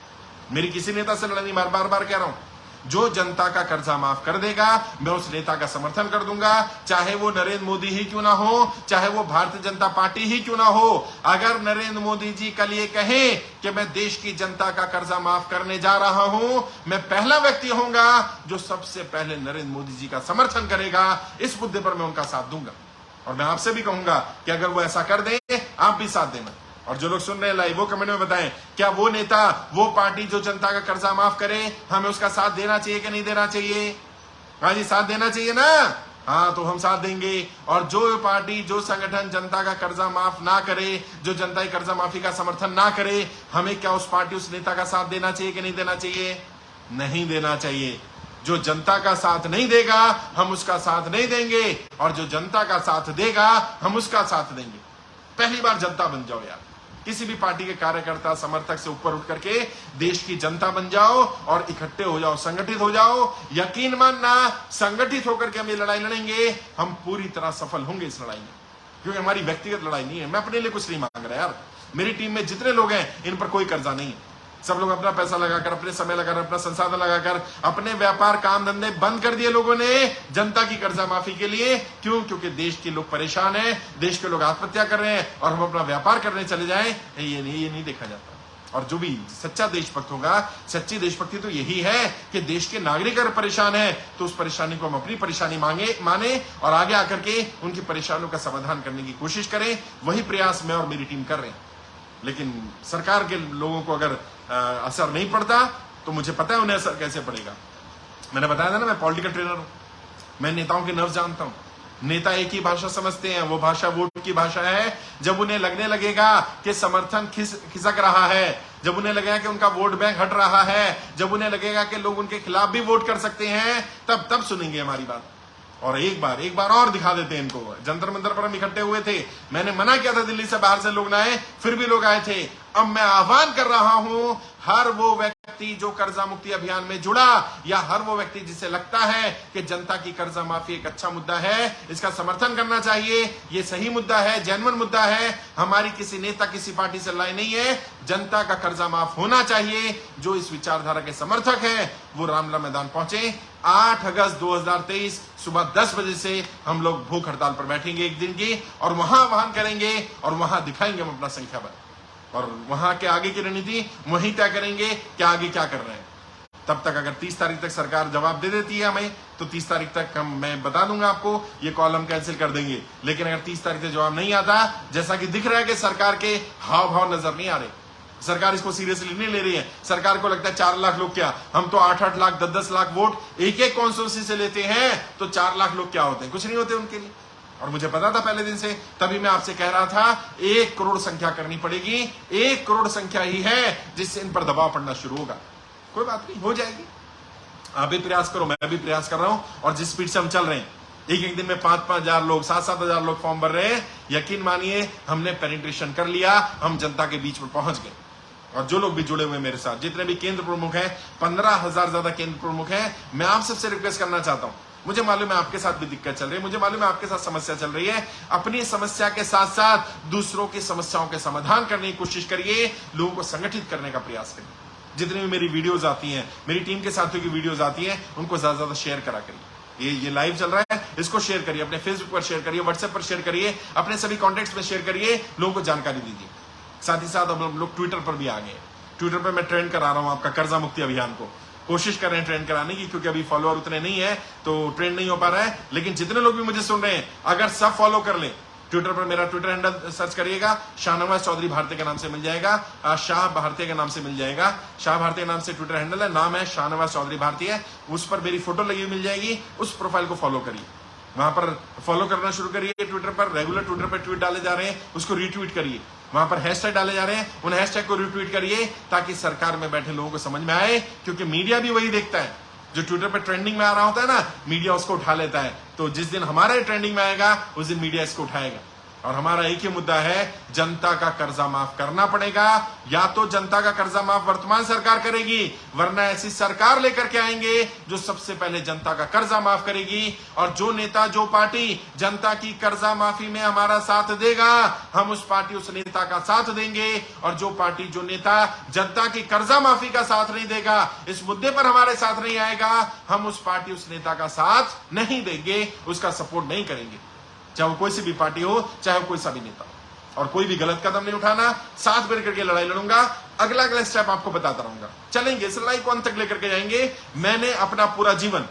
A: मेरी किसी नेता से लड़ाई नहीं, बार बार कह रहा हूं, जो जनता का कर्जा माफ कर देगा मैं उस नेता का समर्थन कर दूंगा, चाहे वो नरेंद्र मोदी ही क्यों ना हो, चाहे वो भारतीय जनता पार्टी ही क्यों ना हो। अगर नरेंद्र मोदी जी कल ये कहें कि मैं देश की जनता का कर्जा माफ करने जा रहा हूं, मैं पहला व्यक्ति होऊंगा जो सबसे पहले नरेंद्र मोदी जी का समर्थन करेगा। इस मुद्दे पर मैं उनका साथ दूंगा और मैं आपसे भी कहूंगा कि अगर वो ऐसा कर दें आप भी साथ देना। और जो लोग सुन रहे हैं लाइव, वो कमेंट में बताएं, क्या वो नेता, वो पार्टी जो जनता का कर्जा माफ करे, हमें उसका साथ देना चाहिए कि नहीं देना चाहिए? हाँ जी, साथ देना चाहिए ना। हाँ, तो हम साथ देंगे। और जो पार्टी, जो संगठन जनता का कर्जा माफ ना करे, जो जनता की कर्जा माफी का समर्थन ना करे, हमें क्या उस पार्टी, उस नेता का साथ देना चाहिए कि नहीं देना चाहिए? नहीं देना चाहिए। जो जनता का साथ नहीं देगा हम उसका साथ नहीं देंगे, और जो जनता का साथ देगा हम उसका साथ देंगे। पहली बार जनता बन जाओ यार, किसी भी पार्टी के कार्यकर्ता समर्थक से ऊपर उठ करके देश की जनता बन जाओ और इकट्ठे हो जाओ, संगठित हो जाओ। यकीन मानना, संगठित होकर के हम ये लड़ाई लड़ेंगे, हम पूरी तरह सफल होंगे इस लड़ाई में। क्योंकि हमारी व्यक्तिगत लड़ाई नहीं है, मैं अपने लिए कुछ नहीं मांग रहा यार। मेरी टीम में जितने लोग हैं इन पर कोई कर्जा नहीं है। सब लोग अपना पैसा लगाकर, अपने समय लगाकर, अपना संसाधन लगाकर, अपने व्यापार काम धंधे बंद कर दिए लोगों ने जनता की कर्जा माफी के लिए। क्यों? क्योंकि देश के लोग परेशान हैं, देश के लोग आत्महत्या कर रहे हैं और हम अपना व्यापार करने चले जाएं, ये नहीं देखा जाता। और जो भी सच्चा देशभक्त होगा, सच्ची देशभक्ति तो यही है कि देश के नागरिक अगर परेशान है तो उस परेशानी को हम अपनी परेशानी माने और आगे आकर के उनकी परेशानियों का समाधान करने की कोशिश करें। वही प्रयास मैं और मेरी टीम कर रहे हैं। लेकिन सरकार के लोगों को अगर असर नहीं पड़ता तो मुझे पता है उन्हें असर कैसे पड़ेगा। मैंने बताया था ना, मैं पॉलिटिकल ट्रेनर हूं, मैं नेताओं के नर्व जानता हूं। नेता एक ही भाषा समझते हैं, वो भाषा वोट की भाषा है। जब उन्हें लगने लगेगा कि समर्थन खिसक रहा है, जब उन्हें लगेगा कि उनका वोट बैंक हट रहा है, जब उन्हें लगेगा कि लोग उनके खिलाफ भी वोट कर सकते हैं, तब सुनेंगे हमारी बात। और एक बार और दिखा देते हैं इनको। जंतर मंतर पर हम इकट्ठे हुए थे, मैंने मना किया था दिल्ली से बाहर से लोग ना आए, फिर भी लोग आए थे। अब मैं आह्वान कर रहा हूं, हर वो व्यक्ति जो कर्जा मुक्ति अभियान में जुड़ा, या हर वो व्यक्ति जिसे लगता है कि जनता की कर्जा माफी एक अच्छा मुद्दा है, इसका समर्थन करना चाहिए। ये सही मुद्दा है, जेन्युइन मुद्दा है। हमारी किसी नेता, किसी पार्टी से लड़ाई नहीं है। जनता का कर्जा माफ होना चाहिए। जो इस विचारधारा के समर्थक है वो रामलीला मैदान पहुंचे। 8 अगस्त 2023 सुबह 10 बजे से हम लोग भूख हड़ताल पर बैठेंगे एक दिन की, और वहां आह्वान करेंगे और वहां दिखाएंगे हम अपना संख्या बल, और वहां के आगे की रणनीति वहीं तय करेंगे कि आगे क्या कर रहे हैं। तब तक अगर 30 तारीख तक सरकार जवाब दे देती है हमें, तो 30 तारीख तक मैं बता दूंगा आपको, ये कॉल हम कैंसिल कर देंगे। लेकिन अगर 30 तारीख तक जवाब नहीं आता, जैसा कि दिख रहा है कि सरकार के हाव भाव नजर नहीं आ रहे, सरकार इसको सीरियसली नहीं ले रही है। सरकार को लगता है 4 लाख लोग क्या, हम तो 8-8 लाख 10-10 लाख वोट एक एक कॉन्स्टिट्यूंसी से लेते हैं, तो 4 लाख लोग क्या होते हैं, कुछ नहीं होते उनके लिए। और मुझे पता था पहले दिन से, तभी मैं आपसे कह रहा था 1 करोड़ संख्या करनी पड़ेगी। 1 करोड़ संख्या ही है जिससे इन पर दबाव पड़ना शुरू होगा। कोई बात नहीं, हो जाएगी। आप भी प्रयास करो, मैं भी प्रयास कर रहा हूं, और जिस स्पीड से हम चल रहे हैं, एक एक दिन में 5-5 हजार लोग, 7-7 हजार लोग फॉर्म भर रहे हैं, यकीन मानिए हमने पेनिट्रेशन कर लिया, हम जनता के बीच में पहुंच गए। और जो लोग भी जुड़े हुए मेरे साथ, जितने भी केंद्र प्रमुख हैं, 15,000 ज्यादा केंद्र प्रमुख हैं, मैं आप सबसे रिक्वेस्ट करना चाहता हूं। मुझे मालूम है आपके साथ भी दिक्कत चल रही है, मुझे मालूम है आपके साथ समस्या चल रही है। अपनी समस्या के साथ साथ दूसरों की समस्याओं के समाधान करने की कोशिश करिए, लोगों को संगठित करने का प्रयास करिए। जितनी भी मेरी वीडियोस आती हैं, मेरी टीम के साथियों की वीडियोस आती हैं, उनको ज्यादा ज्यादा शेयर करा करिए। ये लाइव चल रहा है, इसको शेयर करिए, अपने फेसबुक पर शेयर करिए, व्हाट्सएप पर शेयर करिए, अपने सभी कॉन्टेक्ट्स में शेयर करिए, लोगों को जानकारी दीजिए। साथ ही साथ अब हम लोग ट्विटर पर भी आ गए। ट्विटर पर मैं ट्रेंड करा रहा हूं आपका कर्जा मुक्ति अभियान को, कोशिश कर रहे हैं ट्रेंड कराने की, क्योंकि अभी फॉलोअर उतने नहीं है तो ट्रेंड नहीं हो पा रहा है। लेकिन जितने लोग भी मुझे सुन रहे हैं, अगर सब फॉलो कर ले, ट्विटर पर मेरा ट्विटर हैंडल सर्च करिएगा, शाहनवाज चौधरी भारती के नाम से मिल जाएगा, शाह भारती के नाम से मिल जाएगा। शाह भारती नाम से ट्विटर हैंडल है, नाम है शाहनवाज चौधरी भारती है, उस पर मेरी फोटो लगी मिल जाएगी, उस प्रोफाइल को फॉलो करिए, वहां पर फॉलो करना शुरू करिए। ट्विटर पर रेगुलर ट्विटर पर ट्वीट डाले जा रहे हैं, उसको रीट्वीट करिए, वहां पर हैशटैग डाले जा रहे हैं, उन हैशटैग को रीट्वीट करिए, ताकि सरकार में बैठे लोगों को समझ में आए, क्योंकि मीडिया भी वही देखता है। जो ट्विटर पर ट्रेंडिंग में आ रहा होता है ना, मीडिया उसको उठा लेता है। तो जिस दिन हमारे ट्रेंडिंग में आएगा, उस दिन मीडिया इसको उठाएगा। और हमारा एक ही मुद्दा है, जनता का कर्जा माफ करना पड़ेगा। या तो जनता का कर्जा माफ वर्तमान सरकार करेगी, वरना ऐसी सरकार लेकर के आएंगे जो सबसे पहले जनता का कर्जा माफ करेगी। और जो नेता, जो पार्टी जनता की कर्जा माफी में हमारा साथ देगा, हम उस पार्टी, उस नेता का साथ देंगे। और जो पार्टी, जो नेता जनता की कर्जा माफी का साथ नहीं देगा, इस मुद्दे पर हमारे साथ नहीं आएगा, हम उस पार्टी, उस नेता का साथ नहीं देंगे, उसका सपोर्ट नहीं करेंगे। चाहे वो कोई सी भी पार्टी हो, चाहे वो कोई सा भी नेता हो। और कोई भी गलत कदम नहीं उठाना, साथ मिलकर के लड़ाई लड़ूंगा, अगला अगला स्टेप आपको बताता रहूंगा। चलेंगे, इस लड़ाई को अंत तक लेकर के जाएंगे। मैंने अपना पूरा जीवन,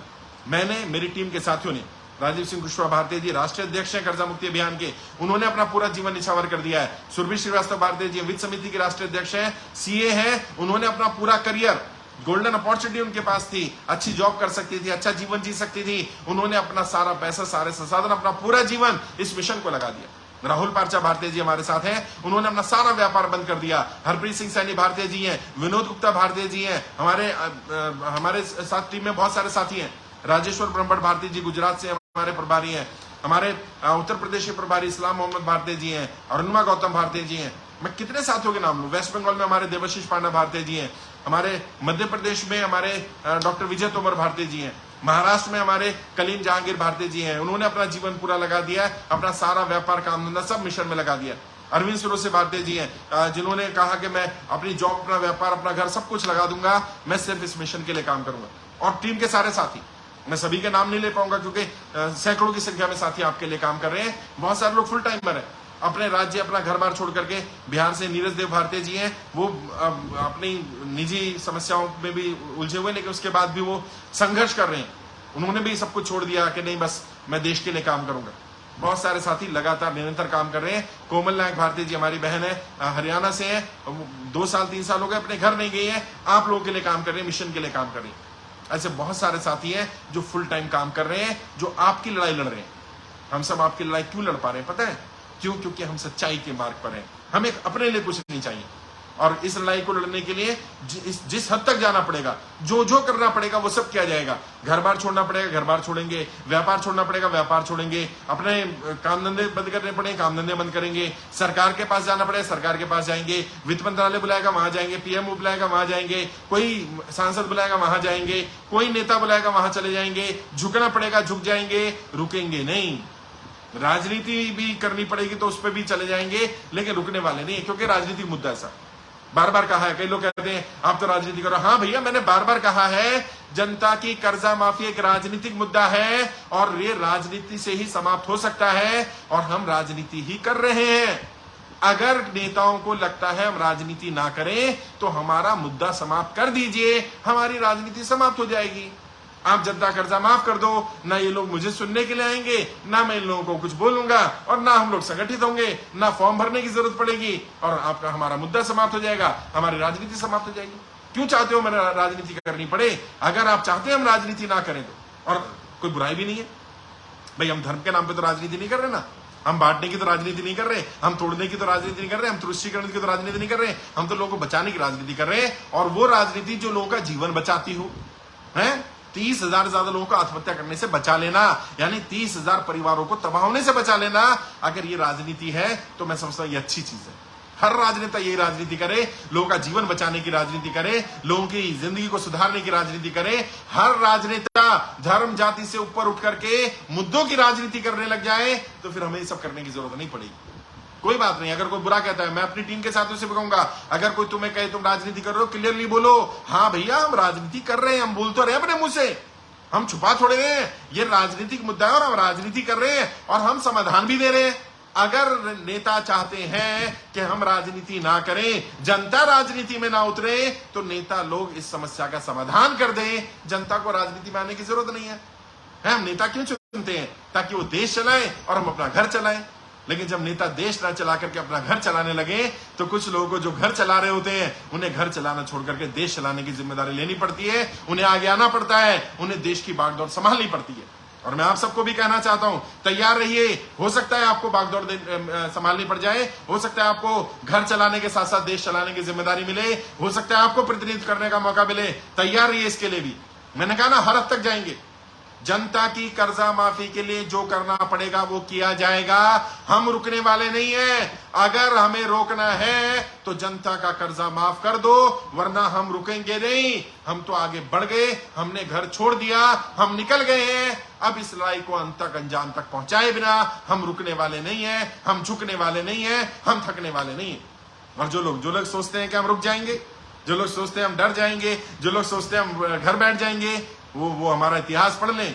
A: मैंने, मेरी टीम के साथियों ने, राजीव सिंह कुशवाहा भारती जी राष्ट्रीय अध्यक्ष हैं कर्जा मुक्ति अभियान के, उन्होंने अपना पूरा जीवन निछावर कर दिया है। सुरभि श्रीवास्तव भारती जी वित्त समिति के राष्ट्रीय अध्यक्ष हैं, सीए हैं, उन्होंने अपना पूरा करियर, गोल्डन अपॉर्चुनिटी उनके पास थी, अच्छी जॉब कर सकती थी, अच्छा जीवन जी सकती थी, उन्होंने अपना सारा पैसा, सारे संसाधन, अपना पूरा जीवन इस मिशन को लगा दिया। राहुल पार्चा भारती जी हमारे साथ हैं, उन्होंने अपना सारा व्यापार बंद कर दिया। हरप्रीत सिंह सैनी भारती जी हैं, विनोद गुप्ता भारती जी हैं, हमारे साथ टीम में बहुत सारे साथी हैं। राजेश्वर ब्रह्मभट्ट भारती जी गुजरात से हमारे प्रभारी हैं। हमारे उत्तर प्रदेश के प्रभारी इस्लाम मोहम्मद भारती जी हैं, अरुणिमा गौतम भारती जी हैं। मैं कितने साथियों के नाम लूं। वेस्ट बंगाल में हमारे देवाशीष पांडा भारती जी हैं, हमारे मध्य प्रदेश में हमारे डॉक्टर विजय तोमर भारती जी हैं, महाराष्ट्र में हमारे कलीम जहांगीर भारती जी हैं, उन्होंने अपना जीवन पूरा लगा दिया, अपना सारा व्यापार, काम धंधा सब मिशन में लगा दिया। अरविंद सुरोसे भारती जी हैं, जिन्होंने कहा कि मैं अपनी जॉब, अपना व्यापार, अपना घर सब कुछ लगा दूंगा, मैं सिर्फ इस मिशन के लिए काम करूंगा। और टीम के सारे साथी, मैं सभी के नाम नहीं ले पाऊंगा क्योंकि सैकड़ों की संख्या में साथी आपके लिए काम कर रहे हैं। बहुत सारे लोग फुल टाइमर है, अपने राज्य, अपना घर बार छोड़ करके। बिहार से नीरज देव भारती जी हैं, वो अपनी निजी समस्याओं में भी उलझे हुए, लेकिन उसके बाद भी वो संघर्ष कर रहे हैं। उन्होंने भी सब कुछ छोड़ दिया कि नहीं, बस मैं देश के लिए काम करूंगा। बहुत सारे साथी लगातार निरंतर काम कर रहे हैं। कोमल नायक भारती जी हमारी बहन है, हरियाणा से है, 2 साल 3 साल हो गए अपने घर नहीं गई है, आप लोगों के लिए काम कर रहे हैं, मिशन के लिए काम कर रही है। ऐसे बहुत सारे साथी हैं जो फुल टाइम काम कर रहे हैं, जो आपकी लड़ाई लड़ रहे हैं। हम सब आपकी लड़ाई क्यों लड़ पा रहे हैं पता है? क्यों? क्योंकि हम सच्चाई के मार्ग पर हैं, हमें अपने लिए कुछ नहीं चाहिए। और इस लड़ाई को लड़ने के लिए जिस हद तक जाना पड़ेगा, जो जो करना पड़ेगा, वो सब किया जाएगा। घर बार छोड़ना पड़ेगा, घर बार छोड़ेंगे, व्यापार छोड़ना पड़ेगा, व्यापार छोड़ेंगे, अपने काम धंधे बंद करने पड़ेंगे, काम धंधे बंद करेंगे, सरकार के पास जाना पड़ेगा, सरकार के पास जाएंगे, वित्त मंत्रालय बुलाएगा वहां जाएंगे, पीएमओ बुलाएगा वहां जाएंगे, कोई सांसद बुलाएगा वहां जाएंगे, कोई नेता बुलाएगा वहां चले जाएंगे, झुकना पड़ेगा झुक जाएंगे, रुकेंगे नहीं। राजनीति भी करनी पड़ेगी तो उस पर भी चले जाएंगे, लेकिन रुकने वाले नहीं, क्योंकि राजनीतिक मुद्दा ऐसा बार बार कहा है। कई लोग कहते हैं आप तो राजनीति करो। हाँ भैया, मैंने बार बार कहा है, जनता की कर्जा माफी एक राजनीतिक मुद्दा है और ये राजनीति से ही समाप्त हो सकता है, और हम राजनीति ही कर रहे हैं। अगर नेताओं को लगता है हम राजनीति ना करें तो हमारा मुद्दा समाप्त कर दीजिए, हमारी राजनीति समाप्त हो जाएगी। आप जनता कर्जा माफ कर दो, ना ये लोग मुझे सुनने के लिए आएंगे, ना मैं इन लोगों को कुछ बोलूंगा, और ना हम लोग संगठित होंगे, ना फॉर्म भरने की जरूरत पड़ेगी, और आपका हमारा मुद्दा समाप्त हो जाएगा, हमारी राजनीति समाप्त हो जाएगी। क्यों चाहते हो मेरा राजनीति करनी पड़े? अगर आप चाहते हैं हम राजनीति ना करें तो, और कोई बुराई भी नहीं है भाई, हम धर्म के नाम पे तो राजनीति नहीं कर रहे ना, हम बांटने की तो राजनीति नहीं कर रहे, हम तोड़ने की तो राजनीति नहीं कर रहे, हम तुष्टीकरण की तो राजनीति नहीं कर रहे, हम तो लोगों को बचाने की राजनीति कर रहे हैं, और वो राजनीति जो लोगों का जीवन बचाती हो। है 30,000 से ज्यादा लोगों को आत्महत्या करने से बचा लेना, यानी 30,000 परिवारों को तबाह होने से बचा लेना, अगर ये राजनीति है तो मैं समझता हूं ये अच्छी चीज है। हर राजनेता यही राजनीति करे, लोगों का जीवन बचाने की राजनीति करे, लोगों की जिंदगी को सुधारने की राजनीति करे। हर राजनेता धर्म जाति से ऊपर उठ करके मुद्दों की राजनीति करने लग जाए तो फिर हमें ये सब करने की जरूरत नहीं पड़ेगी। कोई बात नहीं, अगर कोई बुरा कहता है मैं अपनी टीम के साथ उसे कहूंगा, अगर कोई तुम्हें कहे तुम राजनीति कर रहे हो, क्लियरली बोलो हाँ भैया हम राजनीति कर रहे हैं, हम बोल तो रहे अपने मुंह से, हम छुपा थोड़े हैं, ये राजनीतिक मुद्दा है और हम राजनीति कर रहे हैं और हम समाधान भी दे रहे हैं। अगर नेता चाहते हैं कि हम राजनीति ना करें, जनता राजनीति में ना उतरे, तो नेता लोग इस समस्या का समाधान कर दें। जनता को राजनीति में आने की जरूरत नहीं है। हम नेता क्यों चुनते हैं? ताकि वो देश चलाएं और हम अपना घर चलाएं। लेकिन जब नेता देश ना चला करके अपना घर चलाने लगे तो कुछ लोगों को जो घर चला रहे होते हैं उन्हें घर चलाना छोड़ करके देश चलाने की जिम्मेदारी लेनी पड़ती है, उन्हें आगे आना पड़ता है, उन्हें देश की बागडोर संभालनी पड़ती है। और मैं आप सबको भी कहना चाहता हूं, तैयार रहिए। हो सकता है आपको बागडोर संभालनी पड़ जाए, हो सकता है आपको घर चलाने के साथ साथ देश चलाने की जिम्मेदारी मिले, हो सकता है आपको प्रतिनिधित्व करने का मौका मिले। तैयार रहिए इसके लिए भी। मैंने कहा ना हर हद तक जाएंगे। जनता की कर्जा माफी के लिए जो करना पड़ेगा वो किया जाएगा। हम रुकने वाले नहीं हैं। अगर हमें रोकना है तो जनता का कर्जा माफ कर दो, वरना हम रुकेंगे नहीं। हम तो आगे बढ़ गए, हमने घर छोड़ दिया, हम निकल गए हैं। अब इस लड़ाई को अंत तक अंजाम तक पहुंचाए बिना हम रुकने वाले नहीं हैं, हम झुकने वाले नहीं हैं, हम थकने वाले नहीं हैं। और जो लोग सोचते हैं कि हम रुक जाएंगे, जो लोग सोचते हैं हम डर जाएंगे, जो लोग सोचते हैं हम घर बैठ जाएंगे, वो हमारा इतिहास पढ़ लें।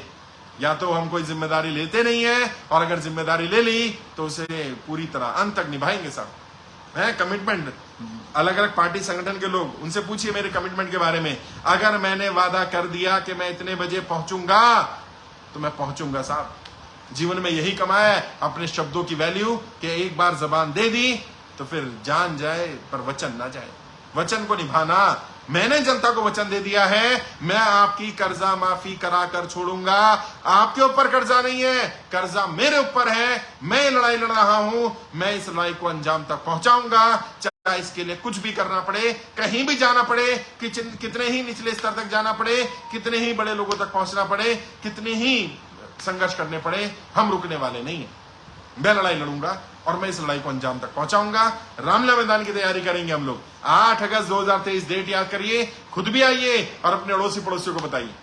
A: या तो हम कोई जिम्मेदारी लेते नहीं है, और अगर जिम्मेदारी ले ली तो उसे पूरी तरह अंत तक निभाएंगे। सब है कमिटमेंट। अलग अलग पार्टी संगठन के लोग, उनसे पूछिए मेरे कमिटमेंट के बारे में। अगर मैंने वादा कर दिया कि मैं इतने बजे पहुंचूंगा तो मैं पहुंचूंगा साहब। जीवन में यही कमाया है, अपने शब्दों की वैल्यू, कि एक बार जबान दे दी तो फिर जान जाए पर वचन ना जाए। वचन को निभाना। मैंने जनता को वचन दे दिया है, मैं आपकी कर्जा माफी करा कर छोड़ूंगा। आपके ऊपर कर्जा नहीं है, कर्जा मेरे ऊपर है। मैं लड़ाई लड़ रहा हूं, मैं इस लड़ाई को अंजाम तक पहुंचाऊंगा, चाहे इसके लिए कुछ भी करना पड़े, कहीं भी जाना पड़े, कितने ही निचले स्तर तक जाना पड़े, कितने ही बड़े लोगों तक पहुंचना पड़े, कितने ही संघर्ष करने पड़े, हम रुकने वाले नहीं है। मैं लड़ाई लड़ूंगा और मैं इस लड़ाई को अंजाम तक पहुंचाऊंगा। रामलीला मैदान की तैयारी करेंगे हम लोग। 8 अगस्त 2023 डेट याद करिए, खुद भी आइए और अपने अड़ोसी पड़ोसियों को बताइए,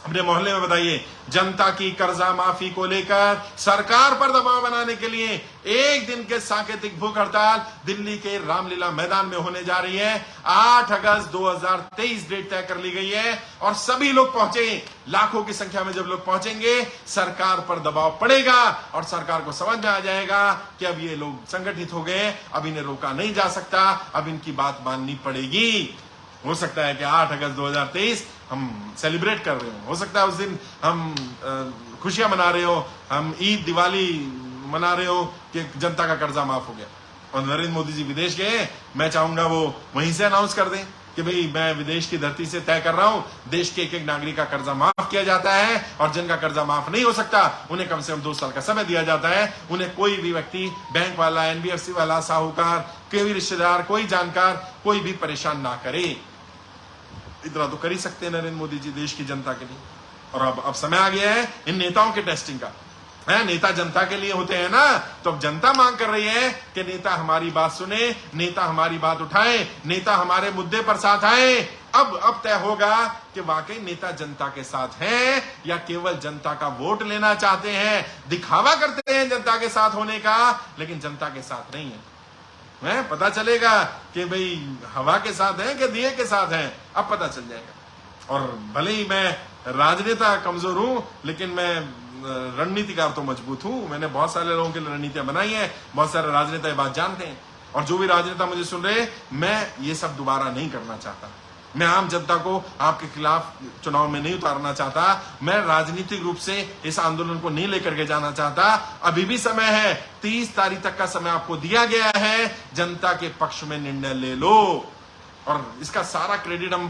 A: अपने मोहल्ले में बताइए। जनता की कर्जा माफी को लेकर सरकार पर दबाव बनाने के लिए एक दिन के सांकेतिक भूख हड़ताल दिल्ली के रामलीला मैदान में होने जा रही है। 8 अगस्त 2023 डेट तय कर ली गई है और सभी लोग पहुंचे। लाखों की संख्या में जब लोग पहुंचेंगे, सरकार पर दबाव पड़ेगा और सरकार को समझ में आ जाएगा कि अब ये लोग संगठित हो गए, अब इन्हें रोका नहीं जा सकता, अब इनकी बात माननी पड़ेगी। हो सकता है कि 8 अगस्त 2023 हम सेलिब्रेट कर रहे हो सकता है उस दिन हम खुशियां मना रहे हो, हम ईद दिवाली मना रहे हो कि जनता का कर्जा माफ हो गया। और नरेंद्र मोदी जी विदेश गए, मैं चाहूंगा वो वहीं से अनाउंस कर दें कि भाई मैं विदेश की धरती से तय कर रहा हूं, देश के एक एक नागरिक का कर्जा माफ किया जाता है, और जिनका कर्जा माफ नहीं हो सकता उन्हें कम से कम 2 साल का समय दिया जाता है। उन्हें कोई भी व्यक्ति, बैंक वाला, NBFC वाला, साहूकार, कोई भी रिश्तेदार, कोई जानकार, कोई भी परेशान ना करे। इतना तो कर ही सकते हैं नरेंद्र मोदी जी देश की जनता के लिए। और अब समय आ गया है इन नेताओं के टेस्टिंग का। है नेता जनता के लिए होते हैं ना, तो अब जनता मांग कर रही है कि नेता हमारी बात सुने, नेता हमारी बात उठाए, नेता हमारे मुद्दे पर साथ आए। अब तय होगा कि वाकई नेता जनता के साथ हैं या केवल जनता का वोट लेना चाहते हैं, दिखावा करते हैं जनता के साथ होने का, लेकिन जनता के साथ नहीं है। पता चलेगा कि भाई हवा के साथ हैं कि दिए के साथ हैं, अब पता चल जाएगा। और भले ही मैं राजनेता कमजोर हूं, लेकिन मैं रणनीतिकार तो मजबूत हूं। मैंने बहुत सारे लोगों की रणनीतियां बनाई हैं, बहुत सारे राजनेता ये बात जानते हैं। और जो भी राजनेता मुझे सुन रहे, मैं ये सब दोबारा नहीं करना चाहता। मैं आम जनता को आपके खिलाफ चुनाव में नहीं उतारना चाहता, मैं राजनीतिक रूप से इस आंदोलन को नहीं लेकर के जाना चाहता। अभी भी समय है, 30 तारीख तक का समय आपको दिया गया है, जनता के पक्ष में निर्णय ले लो। और इसका सारा क्रेडिट हम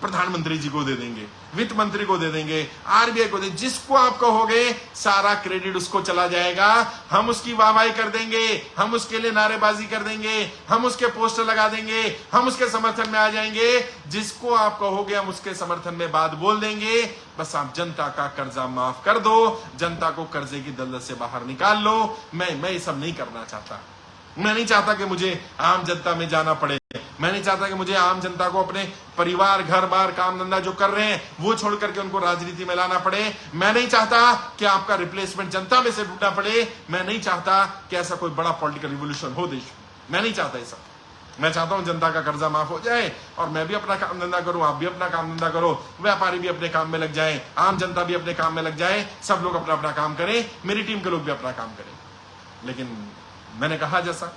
A: प्रधानमंत्री जी को दे देंगे, वित्त मंत्री को दे देंगे, आरबीआई को दे, जिसको आप कहोगे सारा क्रेडिट उसको चला जाएगा। हम उसकी वाहवाही कर देंगे, हम उसके लिए नारेबाजी कर देंगे, हम उसके पोस्टर लगा देंगे, हम उसके समर्थन में आ जाएंगे। जिसको आप कहोगे हम उसके समर्थन में बात बोल देंगे। बस आप जनता का कर्जा माफ कर दो, जनता को कर्जे की दलदल से बाहर निकाल लो। मैं ये सब नहीं करना चाहता। मैं नहीं चाहता कि मुझे आम जनता में जाना पड़े। मैं नहीं चाहता कि मुझे आम जनता को अपने परिवार, घर बार, काम धंधा जो कर रहे हैं वो छोड़ करके उनको राजनीति में लाना पड़े। मैं नहीं चाहता कि आपका रिप्लेसमेंट जनता में से ढूंढना पड़े। मैं नहीं चाहता कि ऐसा कोई बड़ा पॉलिटिकल रिवोल्यूशन हो देश में। मैं नहीं चाहता ऐसा। मैं चाहता हूं जनता का कर्जा माफ हो जाए और मैं भी अपना काम धंधा करूं, आप भी अपना काम धंधा करो, व्यापारी भी अपने काम में लग जाए, आम जनता भी अपने काम में लग जाए, सब लोग अपना अपना काम करें, मेरी टीम के लोग भी अपना काम करें। लेकिन मैंने कहा जैसा,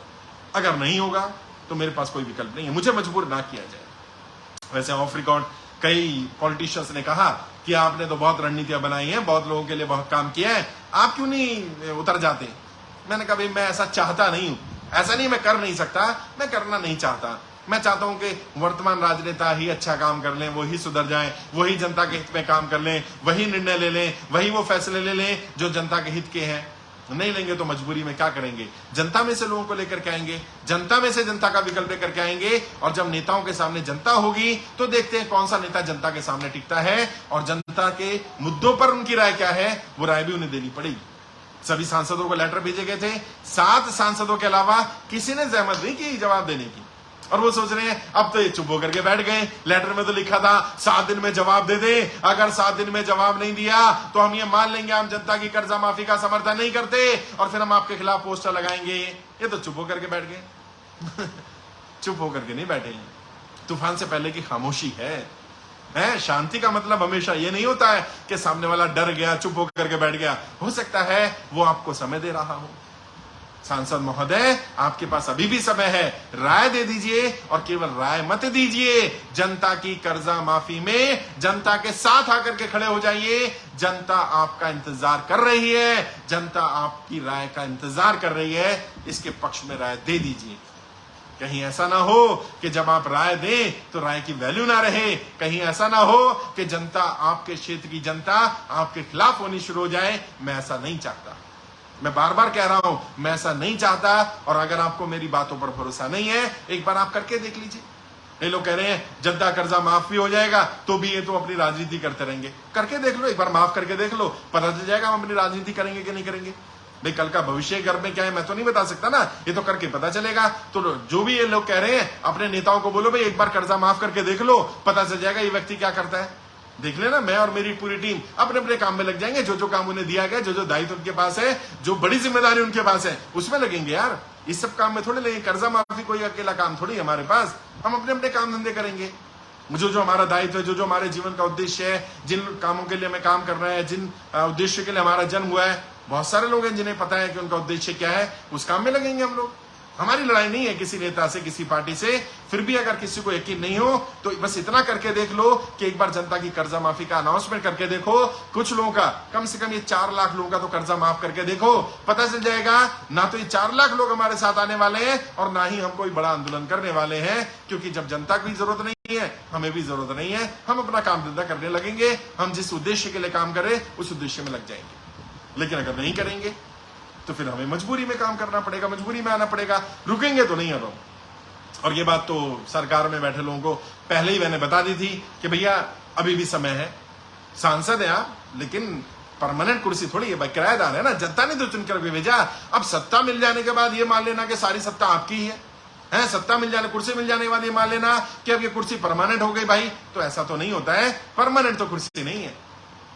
A: अगर नहीं होगा तो मेरे पास कोई विकल्प नहीं है, मुझे मजबूर ना किया जाए। वैसे ऑफ रिकॉर्ड कई पॉलिटिशियंस ने कहा कि आपने तो बहुत रणनीतियां बनाई हैं, बहुत लोगों के लिए बहुत काम किया है, आप क्यों नहीं उतर जाते। मैंने कहा भाई मैं ऐसा चाहता नहीं हूं, ऐसा नहीं मैं कर नहीं सकता, मैं करना नहीं चाहता। मैं चाहता हूं कि वर्तमान राजनेता ही अच्छा काम कर लें, वही सुधर जाएं, वही जनता के हित में काम कर लें, वही निर्णय ले लें, वही वो फैसले ले लें जो जनता के हित के हैं। नहीं लेंगे तो मजबूरी में क्या करेंगे, जनता में से लोगों को लेकर के आएंगे, जनता में से जनता का विकल्प लेकर के आएंगे। और जब नेताओं के सामने जनता होगी तो देखते हैं कौन सा नेता जनता के सामने टिकता है और जनता के मुद्दों पर उनकी राय क्या है, वो राय भी उन्हें देनी पड़ेगी। सभी सांसदों को लेटर भेजे गए थे, 7 सांसदों के अलावा किसी ने जहमत नहीं की जवाब देने की। और वो सोच रहे हैं अब तो ये चुप होकर के बैठ गए, लेटर में तो लिखा था 7 दिन में जवाब दे दे, अगर 7 दिन में जवाब नहीं दिया तो हम ये मान लेंगे हम जनता की कर्जा माफी का समर्थन नहीं करते और फिर हम आपके खिलाफ पोस्टर लगाएंगे। ये तो चुप होकर के बैठ गए। चुप होकर के नहीं बैठे हैं, तूफान से पहले की खामोशी है। शांति का मतलब हमेशा ये नहीं होता है कि सामने वाला डर गया, चुप होकर के बैठ गया। हो सकता है वो आपको समय दे रहा हो। सांसद महोदय, आपके पास अभी भी समय है, राय दे दीजिए और केवल राय मत दीजिए, जनता की कर्जा माफी में जनता के साथ आकर के खड़े हो जाइए। जनता आपका इंतजार कर रही है, जनता आपकी राय का इंतजार कर रही है, इसके पक्ष में राय दे दीजिए। कहीं ऐसा ना हो कि जब आप राय दें तो राय की वैल्यू ना रहे, कहीं ऐसा ना हो कि जनता, आपके क्षेत्र की जनता आपके खिलाफ होनी शुरू हो जाए। मैं ऐसा नहीं चाहता, मैं बार बार कह रहा हूं, मैं ऐसा नहीं चाहता। और अगर आपको मेरी बातों पर भरोसा नहीं है, एक बार आप करके देख लीजिए। ये लोग कह रहे हैं जनता कर्जा माफ भी हो जाएगा तो भी ये तो अपनी राजनीति करते रहेंगे। करके देख लो, एक बार माफ करके देख लो, पता चल जाएगा हम अपनी राजनीति करेंगे कि नहीं करेंगे। भाई कल का भविष्य घर में क्या है मैं तो नहीं बता सकता ना, ये तो करके पता चलेगा। तो जो भी ये लोग कह रहे हैं अपने नेताओं को बोलो भाई एक बार कर्जा माफ करके देख लो, पता चल जाएगा ये व्यक्ति क्या करता है। देख लेना, मैं और मेरी पूरी टीम अपने अपने काम में लग जाएंगे। जो जो काम उन्हें दिया गया, जो जो दायित्व उनके पास है, जो बड़ी जिम्मेदारी उनके पास है, उसमें लगेंगे यार। इस सब काम में थोड़े लगेंगे, कर्जा माफी कोई अकेला काम थोड़ी है हमारे पास। हम अपने अपने काम धंधे करेंगे, जो जो हमारा दायित्व है, जो जो हमारे जीवन का उद्देश्य है, जिन कामों के लिए हमें काम करना है, जिन उद्देश्य के लिए हमारा जन्म हुआ है। बहुत सारे लोग हैं जिन्हें पता है कि उनका उद्देश्य क्या है, उस काम में लगेंगे हम लोग। हमारी लड़ाई नहीं है किसी नेता से, किसी पार्टी से। फिर भी अगर किसी को यकीन नहीं हो तो बस इतना करके देख लो कि एक बार जनता की कर्जा माफी का अनाउंसमेंट करके देखो। कुछ लोगों का, कम से कम ये 4 लाख लोगों का तो कर्जा माफ करके देखो, पता चल जाएगा। ना तो ये 4 लाख लोग हमारे साथ आने वाले हैं और ना ही हम कोई बड़ा आंदोलन करने वाले हैं, क्योंकि जब जनता की जरूरत नहीं है, हमें भी जरूरत नहीं है, हम अपना काम धंधा करने लगेंगे। हम जिस उद्देश्य के लिए काम करें उस उद्देश्य में लग जाएंगे। लेकिन अगर नहीं करेंगे तो फिर हमें मजबूरी में काम करना पड़ेगा, मजबूरी में आना पड़ेगा, रुकेंगे तो नहीं अब। और ये बात तो सरकार में बैठे लोगों को पहले ही मैंने बता दी थी कि भैया अभी भी समय है, सांसद है आप, लेकिन परमानेंट कुर्सी थोड़ी है भाई, किराएदार है ना, जनता ने तो चुनकर भी भेजा। अब सत्ता मिल जाने के बाद ये मान लेना कि सारी सत्ता आपकी ही है। सत्ता मिल जाने, कुर्सी मिल जाने के बाद ये मान लेना कि अब ये कुर्सी परमानेंट हो गई भाई, तो ऐसा तो नहीं होता है। परमानेंट तो कुर्सी नहीं है,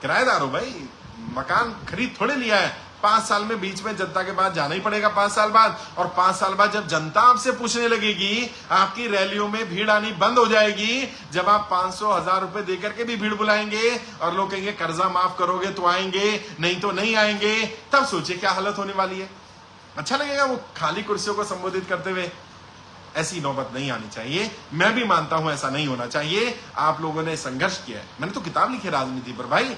A: किराएदार हो भाई, मकान खरीद थोड़े लिया है। 5 साल में बीच में जनता के पास जाना ही पड़ेगा, 5 साल बाद। और 5 साल बाद जब जनता आपसे पूछने लगेगी, आपकी रैलियों में भीड़ आनी बंद हो जाएगी, जब आप 500-1000 रुपए देकर के भी भीड़ बुलाएंगे और लोग कहेंगे कर्जा माफ करोगे तो आएंगे, नहीं तो नहीं आएंगे, तब सोचिए क्या हालत होने वाली है। अच्छा लगेगा वो खाली कुर्सियों को संबोधित करते हुए? ऐसी नौबत नहीं आनी चाहिए। मैं भी मानता हूं ऐसा नहीं होना चाहिए। आप लोगों ने संघर्ष किया है, मैंने तो किताब लिखी राजनीति पर भाई,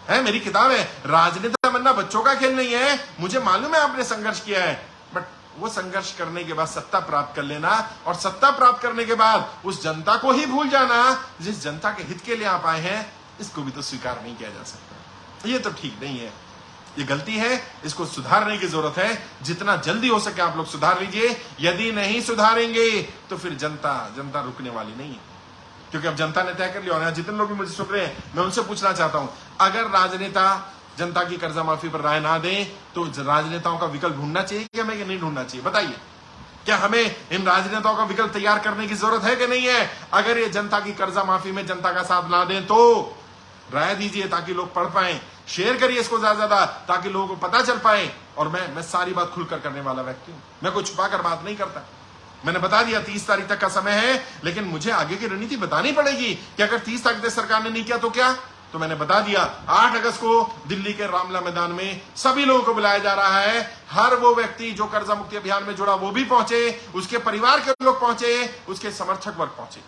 A: है मेरी किताब है। राजनेता बनना बच्चों का खेल नहीं है, मुझे मालूम है आपने संघर्ष किया है, बट वो संघर्ष करने के बाद सत्ता प्राप्त कर लेना और सत्ता प्राप्त करने के बाद उस जनता को ही भूल जाना जिस जनता के हित के लिए आप आए हैं, इसको भी तो स्वीकार नहीं किया जा सकता। ये तो ठीक नहीं है, ये गलती है, इसको सुधारने की जरूरत है। जितना जल्दी हो सके आप लोग सुधार लीजिए। यदि नहीं सुधारेंगे तो फिर जनता रुकने वाली नहीं है, क्योंकि अब जनता ने तय कर लिया। और जितने लोग भी मुझे सुन रहे हैं, मैं उनसे पूछना चाहता हूं, अगर राजनेता जनता की कर्जा माफी पर राय ना दें तो राजनेताओं का विकल्प ढूंढना चाहिए कि हमें नहीं ढूंढना चाहिए? बताइए, क्या हमें इन राजनेताओं का विकल्प तैयार करने की जरूरत है कि नहीं है? अगर ये जनता की कर्जा माफी में जनता का साथ ना दें तो राय दीजिए ताकि लोग पढ़ पाए, शेयर करिए इसको ज्यादा ताकि लोगों को पता चल पाए। और मैं सारी बात खुलकर करने वाला व्यक्ति हूं, मैं कोई छुपाकर बात नहीं करता। मैंने बता दिया 30 तारीख तक का समय है, लेकिन मुझे आगे की रणनीति बतानी पड़ेगी कि अगर 30 तारीख तक सरकार ने नहीं किया तो क्या। तो मैंने बता दिया 8 अगस्त को दिल्ली के रामला मैदान में सभी लोगों को बुलाया जा रहा है। हर वो व्यक्ति जो कर्जा मुक्ति अभियान में जुड़ा वो भी पहुंचे, उसके परिवार के लोग पहुंचे, उसके समर्थक वर्ग पहुंचे।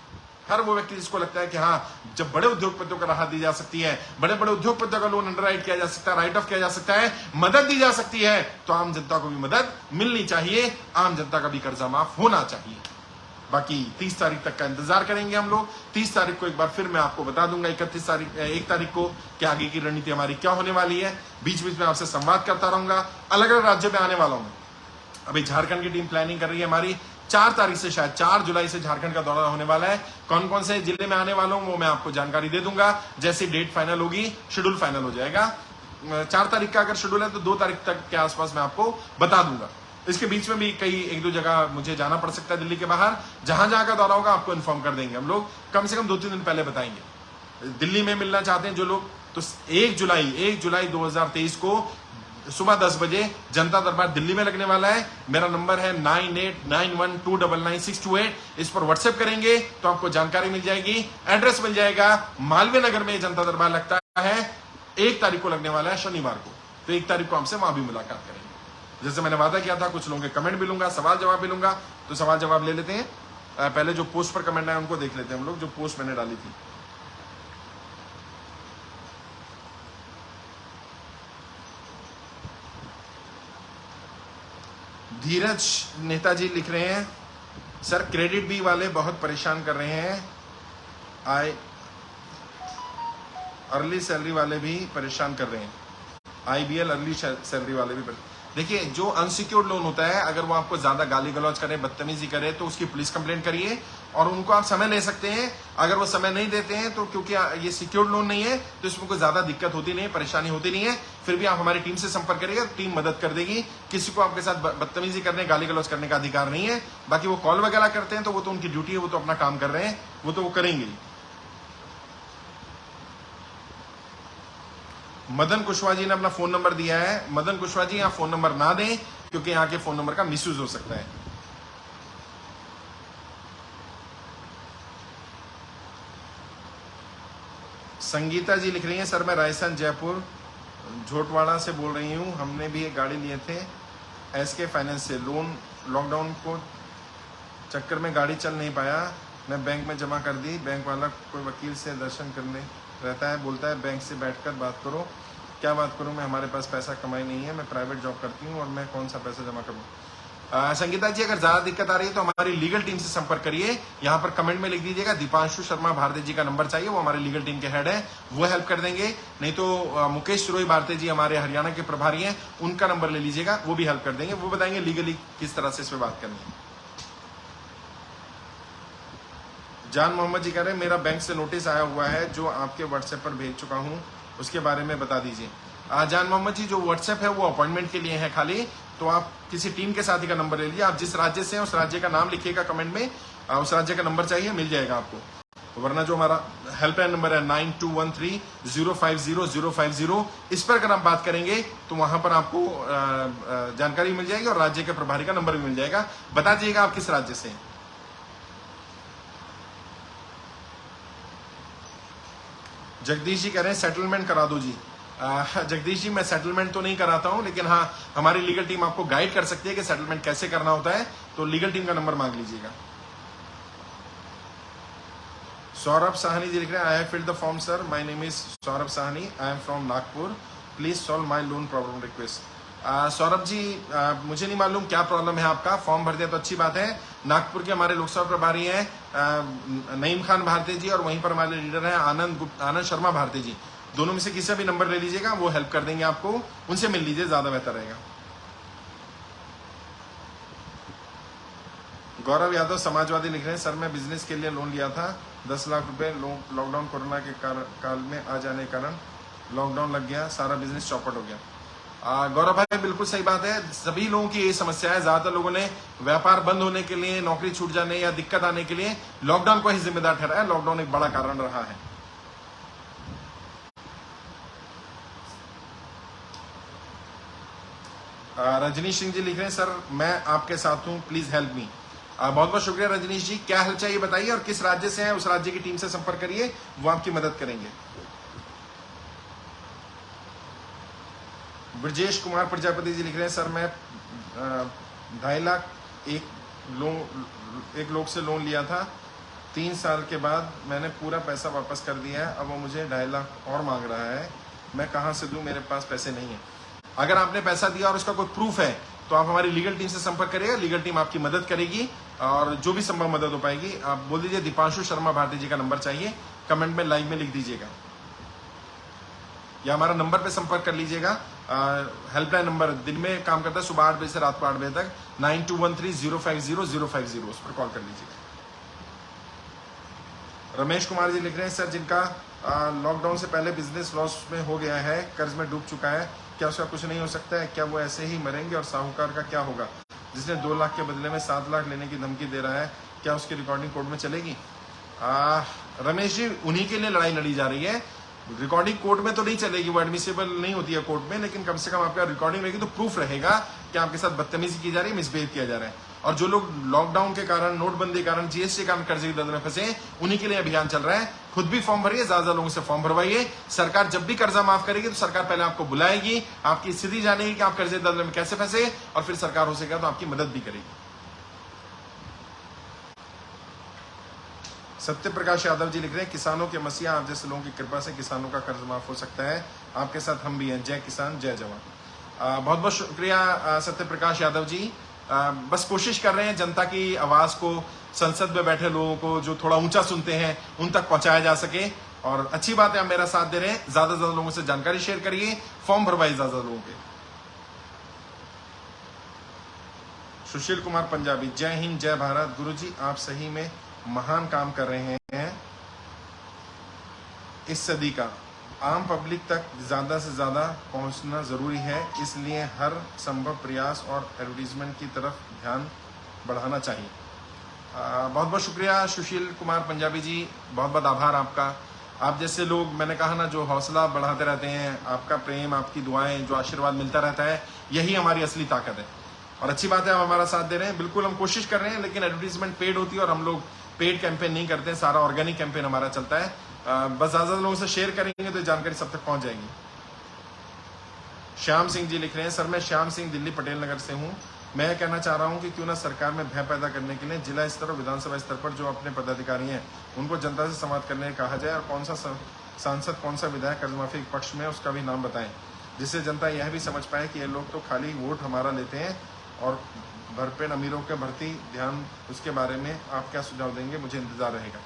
A: हर वो व्यक्ति जिसको लगता है कि हाँ, जब बड़े उद्योगपतियों को राहत दी जा सकती है, बड़े बड़े उद्योगपतियों का लोन अंडरराइट किया जा सकता है, राइट ऑफ किया जा सकता है, मदद दी जा सकती है, तो आम जनता को भी मदद मिलनी चाहिए, आम जनता का भी कर्जा माफ होना चाहिए। बाकी 30 तारीख तक का इंतजार करेंगे हम लोग। 30 तारीख को एक बार फिर मैं आपको बता दूंगा, 1 तारीख को कि आगे की रणनीति हमारी क्या होने वाली है। बीच बीच में आपसे संवाद करता रहूंगा। अलग अलग राज्यों में आने वाला हूं। अभी झारखंड की टीम प्लानिंग कर रही है हमारी। 4 तारीख से, शायद 4 जुलाई से झारखंड का दौरा होने वाला है। कौन कौन से जिले में आने वाला हूं वो मैं आपको जानकारी दे दूंगा। जैसी डेट फाइनल होगी, शेड्यूल फाइनल हो जाएगा। 4 तारीख का अगर शेड्यूल है तो 2 तारीख तक के आसपास मैं आपको बता दूंगा। इसके बीच में भी कई 1-2 जगह मुझे जाना पड़ सकता है दिल्ली के बाहर। जहां जहां का दौरा होगा आपको इन्फॉर्म कर देंगे हम लोग, कम से कम 2-3 दिन पहले बताएंगे। दिल्ली में मिलना चाहते हैं जो लोग, तो 1 जुलाई 2023 को सुबह 10 बजे जनता दरबार दिल्ली में लगने वाला है। मेरा नंबर है 9891299628। इस पर व्हाट्सएप करेंगे तो आपको जानकारी मिल जाएगी, एड्रेस मिल जाएगा। मालवीय नगर में जनता दरबार लगता है, 1 तारीख को लगने वाला है शनिवार को। तो 1 तारीख को हमसे वहां भी मुलाकात करेंगे। जैसे मैंने वादा किया था, कुछ लोगों के कमेंट भी लूंगा, सवाल जवाब भी लूंगा। तो सवाल जवाब ले लेते हैं। पहले जो पोस्ट पर कमेंट आए उनको देख लेते हैं हम लोग, जो पोस्ट मैंने डाली थी। धीरज नेताजी लिख रहे हैं, सर क्रेडिट बी वाले बहुत परेशान कर रहे हैं, अर्ली सैलरी वाले भी परेशान कर रहे हैं, IBL अर्ली सैलरी वाले भी। देखिए, जो अनसिक्योर्ड लोन होता है, अगर वो आपको ज्यादा गाली गलौज करे, बदतमीजी करे, तो उसकी पुलिस कंप्लेंट करिए और उनको आप समय ले सकते हैं। अगर वो समय नहीं देते हैं तो क्योंकि ये सिक्योर्ड लोन नहीं है तो इसमें कोई ज्यादा दिक्कत होती नहीं है, परेशानी होती नहीं है। फिर भी आप हमारी टीम से संपर्क करिएगा, टीम मदद कर देगी। किसी को आपके साथ बदतमीजी करने, गाली गलौज करने का अधिकार नहीं है। बाकी वो कॉल वगैरह करते हैं तो वो तो उनकी ड्यूटी है, वो तो अपना काम कर रहे हैं, वो तो वो करेंगे। मदन कुशवाहा जी ने अपना फोन नंबर दिया है। मदन कुशवाहा जी, यहाँ फोन नंबर ना दें क्योंकि यहाँ के फोन नंबर का मिसयूज हो सकता है। संगीता जी लिख रही हैं, सर मैं राजस्थान जयपुर झोटवाड़ा से बोल रही हूँ। हमने भी एक गाड़ी लिए थे SK फाइनेंस से, लोन लॉकडाउन को चक्कर में गाड़ी चल नहीं पाया, मैं बैंक में जमा कर दी। बैंक वाला कोई वकील से दर्शन करने रहता है, बोलता है बैंक से बैठकर बात करो। क्या बात करूं मैं, हमारे पास पैसा कमाई नहीं है, मैं प्राइवेट जॉब करती हूं और मैं कौन सा पैसा जमा करूं। संगीता जी, अगर ज्यादा दिक्कत आ रही है तो हमारी लीगल टीम से संपर्क करिए। यहाँ पर कमेंट में लिख दीजिएगा दीपांशु शर्मा भारती जी का नंबर चाहिए, वो हमारे लीगल टीम के हेड है, वो हेल्प कर देंगे। नहीं तो मुकेश सुरोई भारती जी हमारे हरियाणा के प्रभारी हैं, उनका नंबर ले लीजिएगा, वो भी हेल्प कर देंगे, वो बताएंगे लीगली किस तरह से इस पर बात करनी है। जान मोहम्मद जी कह रहे हैं, मेरा बैंक से नोटिस आया हुआ है जो आपके व्हाट्सएप पर भेज चुका हूं, उसके बारे में बता दीजिए। जान मोहम्मद जी, जो व्हाट्सएप है वो अपॉइंटमेंट के लिए है खाली, तो आप किसी टीम के साथी का नंबर ले लीजिए। आप जिस राज्य से हैं उस राज्य का नाम लिखिएगा कमेंट में, उस राज्य का नंबर चाहिए, मिल जाएगा आपको। वरना जो हमारा हेल्पलाइन नंबर है 9213050050, इस पर अगर आप बात करेंगे तो वहां पर आपको जानकारी मिल जाएगी और राज्य के प्रभारी का नंबर भी मिल जाएगा। बता दीजिएगा आप किस राज्य से हैं। जगदीश जी कह रहे हैं सेटलमेंट करा दो जी। जगदीश जी, मैं सेटलमेंट तो नहीं कराता हूं, लेकिन हाँ, हमारी लीगल टीम आपको गाइड कर सकती है कि सेटलमेंट कैसे करना होता है, तो लीगल टीम का नंबर मांग लीजिएगा। सौरभ साहनी जी लिख रहे हैं, I have filled the form sir, my name is Saurabh Sahni, I am from Nagpur, please solve my loan problem request. Saurabh ji, मुझे नहीं मालूम क्या प्रॉब्लम है आपका, फॉर्म भर दिया तो अच्छी बात है। नागपुर के हमारे लोकसभा प्रभारी हैं नईम खान भारती जी, और वहीं पर हमारे लीडर हैं आनंद शर्मा भारती जी। दोनों में से किसी भी नंबर ले लीजिएगा, वो हेल्प कर देंगे आपको, उनसे मिल लीजिए, ज्यादा बेहतर रहेगा। गौरव यादव समाजवादी लिख रहे हैं, सर मैं बिजनेस के लिए लोन लिया था 10 लाख रुपए, लॉकडाउन कोरोना के काल में आ जाने के कारण लॉकडाउन लग गया, सारा बिजनेस चौपट हो गया। गौरव भाई, बिल्कुल सही बात है, सभी लोगों की यही समस्या है। ज्यादातर लोगों ने व्यापार बंद होने के लिए, नौकरी छूट जाने या दिक्कत आने के लिए लॉकडाउन को ही जिम्मेदार ठहराया। लॉकडाउन एक बड़ा कारण रहा है। रजनीश सिंह जी लिख रहे हैं, सर मैं आपके साथ हूं, प्लीज हेल्प मी। बहुत बहुत शुक्रिया रजनीश जी, क्या हेल्प चाहिए बताइए और किस राज्य से हैं, उस राज्य की टीम से संपर्क करिए, वो आपकी मदद करेंगे। ब्रजेश कुमार प्रजापति जी लिख रहे हैं, सर मैं 2.5 लाख एक लोग से लोन लिया था, 3 साल के बाद मैंने पूरा पैसा वापस कर दिया है, अब वो मुझे 2.5 लाख और मांग रहा है, मैं कहाँ से दूं, मेरे पास पैसे नहीं है। अगर आपने पैसा दिया और उसका कोई प्रूफ है तो आप हमारी लीगल टीम से संपर्क करिएगा, लीगल टीम आपकी मदद करेगी और जो भी संभव मदद हो पाएगी। आप बोल दीजिए दीपांशु शर्मा भारती जी का नंबर चाहिए, कमेंट में लाइव में लिख दीजिएगा, या हमारा नंबर पे संपर्क कर लीजिएगा। हेल्पलाइन नंबर दिन में काम करता है, सुबह 8 बजे से रात को 8 बजे तक, 9213050050, उस पर कॉल कर लीजिएगा। रमेश कुमार जी लिख रहे हैं, सर जिनका लॉकडाउन से पहले बिजनेस लॉस में हो गया है, कर्ज में डूब चुका है, क्या उसका कुछ नहीं हो सकता है? क्या वो ऐसे ही मरेंगे? और साहूकार का क्या होगा जिसने 2 लाख के बदले में 7 लाख लेने की धमकी दे रहा है, क्या उसकी रिकॉर्डिंग कोर्ट में चलेगी? रमेश जी, उन्हीं के लिए लड़ाई लड़ी जा रही है, रिकॉर्डिंग कोर्ट में तो नहीं चलेगी, वो एडमिसिबल नहीं होती है कोर्ट में, लेकिन कम से कम आपका रिकॉर्डिंग रहेगी तो प्रूफ रहेगा कि आपके साथ बदतमीजी की जा रही है, मिसबिहेव किया जा रहा है। और जो लोग लॉकडाउन के कारण, नोटबंदी के कारण, जीएसटी के कारण कर्जे की दलदल में फंसे, उन्हीं के लिए अभियान चल रहा है। खुद भी फॉर्म भरिए, ज्यादा लोगों से फॉर्म भरवाइए। सरकार जब भी कर्जा माफ करेगी तो सरकार पहले आपको बुलाएगी, आपकी स्थिति जानेगी कि आप कर्जे की दलदल में कैसे फंसे, और फिर सरकार हो सकेगा तो आपकी मदद भी करेगी। सत्य प्रकाश यादव जी लिख रहे हैं, किसानों के मसीहा आप जैसे लोगों की कृपा से किसानों का कर्ज माफ हो सकता है, आपके साथ हम भी हैं, जय किसान जय जवान। बहुत बहुत शुक्रिया सत्य प्रकाश यादव जी। बस कोशिश कर रहे हैं जनता की आवाज को, संसद में बैठे लोगों को जो थोड़ा ऊंचा सुनते हैं उन तक पहुंचाया जा सके, और अच्छी बात है आप मेरा साथ दे रहे हैं। ज्यादा से ज्यादा लोगों से जानकारी शेयर करिए, फॉर्म भरवाइए ज्यादा लोगों के। सुशील कुमार पंजाबी, जय हिंद जय भारत। गुरुजी आप सही में महान काम कर रहे हैं, इस सदी का आम पब्लिक तक ज्यादा से ज्यादा पहुंचना जरूरी है, इसलिए हर संभव प्रयास और एडवर्टीजमेंट की तरफ ध्यान बढ़ाना चाहिए। बहुत बहुत शुक्रिया सुशील कुमार पंजाबी जी, बहुत बहुत आभार आपका। आप जैसे लोग, मैंने कहा ना, जो हौसला बढ़ाते रहते हैं, आपका प्रेम, आपकी दुआएं, जो आशीर्वाद मिलता रहता है, यही हमारी असली ताकत है। और अच्छी बात है आप हमारा साथ दे रहे हैं, बिल्कुल हम कोशिश कर रहे हैं, लेकिन एडवर्टीजमेंट पेड होती है और हम लोग पेड कैंपेन नहीं करते हैं, सारा ऑर्गेनिक कैंपेन हमारा चलता है। बस ज्यादा लोगों से शेयर करेंगे तो जानकारी सब तक पहुंच जाएगी। श्याम सिंह जी लिख रहे हैं, सर मैं श्याम सिंह दिल्ली पटेल नगर से हूं, मैं कहना चाह रहा हूं कि क्यों ना सरकार में भय पैदा करने के लिए जिला स्तर और विधानसभा स्तर पर जो अपने पदाधिकारी हैं उनको जनता से संवाद करने को कहा जाए, और कौन सा सांसद, कौन सा विधायक कर्जमाफी के पक्ष में, उसका भी नाम बताएं, जिससे जनता यह भी समझ पाए कि ये लोग तो खाली वोट हमारा लेते हैं, और भरपेट अमीरों के भर्ती ध्यान, उसके बारे में आप क्या सुझाव देंगे, मुझे इंतजार रहेगा।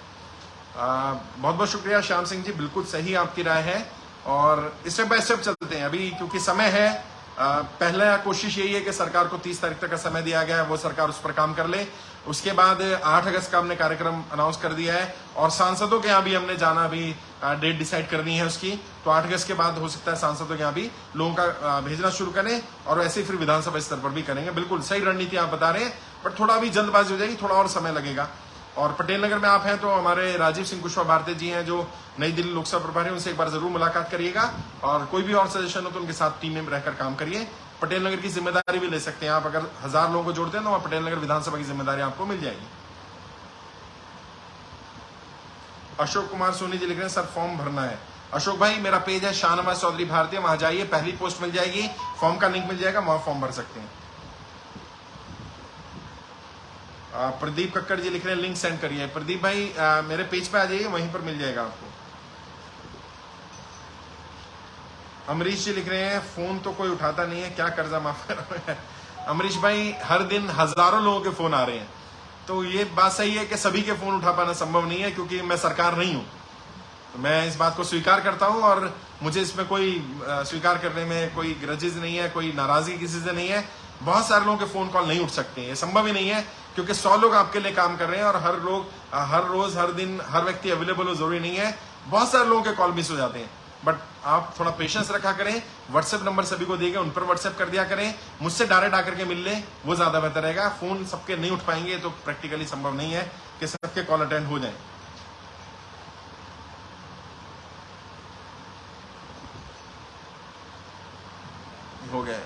A: बहुत बहुत शुक्रिया श्याम सिंह जी, बिल्कुल सही आपकी राय है, और स्टेप बाय स्टेप चलते हैं अभी, क्योंकि समय है। पहला कोशिश यही है कि सरकार को 30 तारीख तक का समय दिया गया है, वो सरकार उस पर काम कर ले। उसके बाद 8 अगस्त का हमने कार्यक्रम अनाउंस कर दिया है, और सांसदों के यहाँ भी हमने जाना, अभी डेट डिसाइड करनी है उसकी, तो 8 अगस्त के बाद हो सकता है सांसदों के यहाँ भी लोगों का भेजना शुरू करें, और वैसे ही फिर विधानसभा स्तर पर भी करेंगे। बिल्कुल सही रणनीति आप बता रहे हैं, बट थोड़ा अभी जल्दबाजी हो जाएगी, थोड़ा और समय लगेगा। और पटेल नगर में आप हैं तो हमारे राजीव सिंह कुशवाहा भारती जी हैं जो नई दिल्ली लोकसभा प्रभारी, उनसे एक बार जरूर मुलाकात करिएगा, और कोई भी और सजेशन हो तो उनके साथ टीम में रहकर काम करिए। पटेल नगर की जिम्मेदारी भी ले सकते हैं आप, अगर 1000 लोगों को जोड़ते हैं तो वहां पटेल नगर विधानसभा की जिम्मेदारी आपको मिल जाएगी। अशोक कुमार सोनी जी लिख रहे हैं, सर फॉर्म भरना है, अशोक भाई मेरा पेज है शाहनवाज चौधरी भारतीय, वहां जाइए, पहली पोस्ट मिल जाएगी, फॉर्म का लिंक मिल जाएगा, वहां फॉर्म भर सकते हैं। प्रदीप कक्कड़ जी लिख रहे हैं लिंक सेंड करिए। प्रदीप भाई मेरे पेज पे आ जाइए, वहीं पर मिल जाएगा आपको। अमरीश जी लिख रहे हैं फोन तो कोई उठाता नहीं है, क्या कर्जा माफ कर। अमरीश भाई हर दिन हजारों लोगों के फोन आ रहे हैं, तो ये बात सही है कि सभी के फोन उठा पाना संभव नहीं है, क्योंकि मैं सरकार नहीं हूं। तो मैं इस बात को स्वीकार करता हूं और मुझे इसमें कोई स्वीकार करने में कोई ग्रजेस नहीं है, कोई नाराजगी किसी से नहीं है। बहुत सारे लोगों के फोन कॉल नहीं उठ सकते हैं, ये संभव ही नहीं है, क्योंकि 100 लोग आपके लिए काम कर रहे हैं और हर रोज हर दिन हर व्यक्ति अवेलेबल हो जरूरी नहीं है। बहुत सारे लोगों के कॉल मिस हो जाते हैं, बट आप थोड़ा पेशेंस रखा करें। व्हाट्सएप नंबर सभी को देगा, उन पर व्हाट्सएप कर दिया करें, मुझसे डायरेक्ट आकर के मिल ले, वो ज्यादा बेहतर रहेगा। फोन सबके नहीं उठ पाएंगे तो प्रैक्टिकली संभव नहीं है कि सबके कॉल अटेंड हो जाए। हो गया।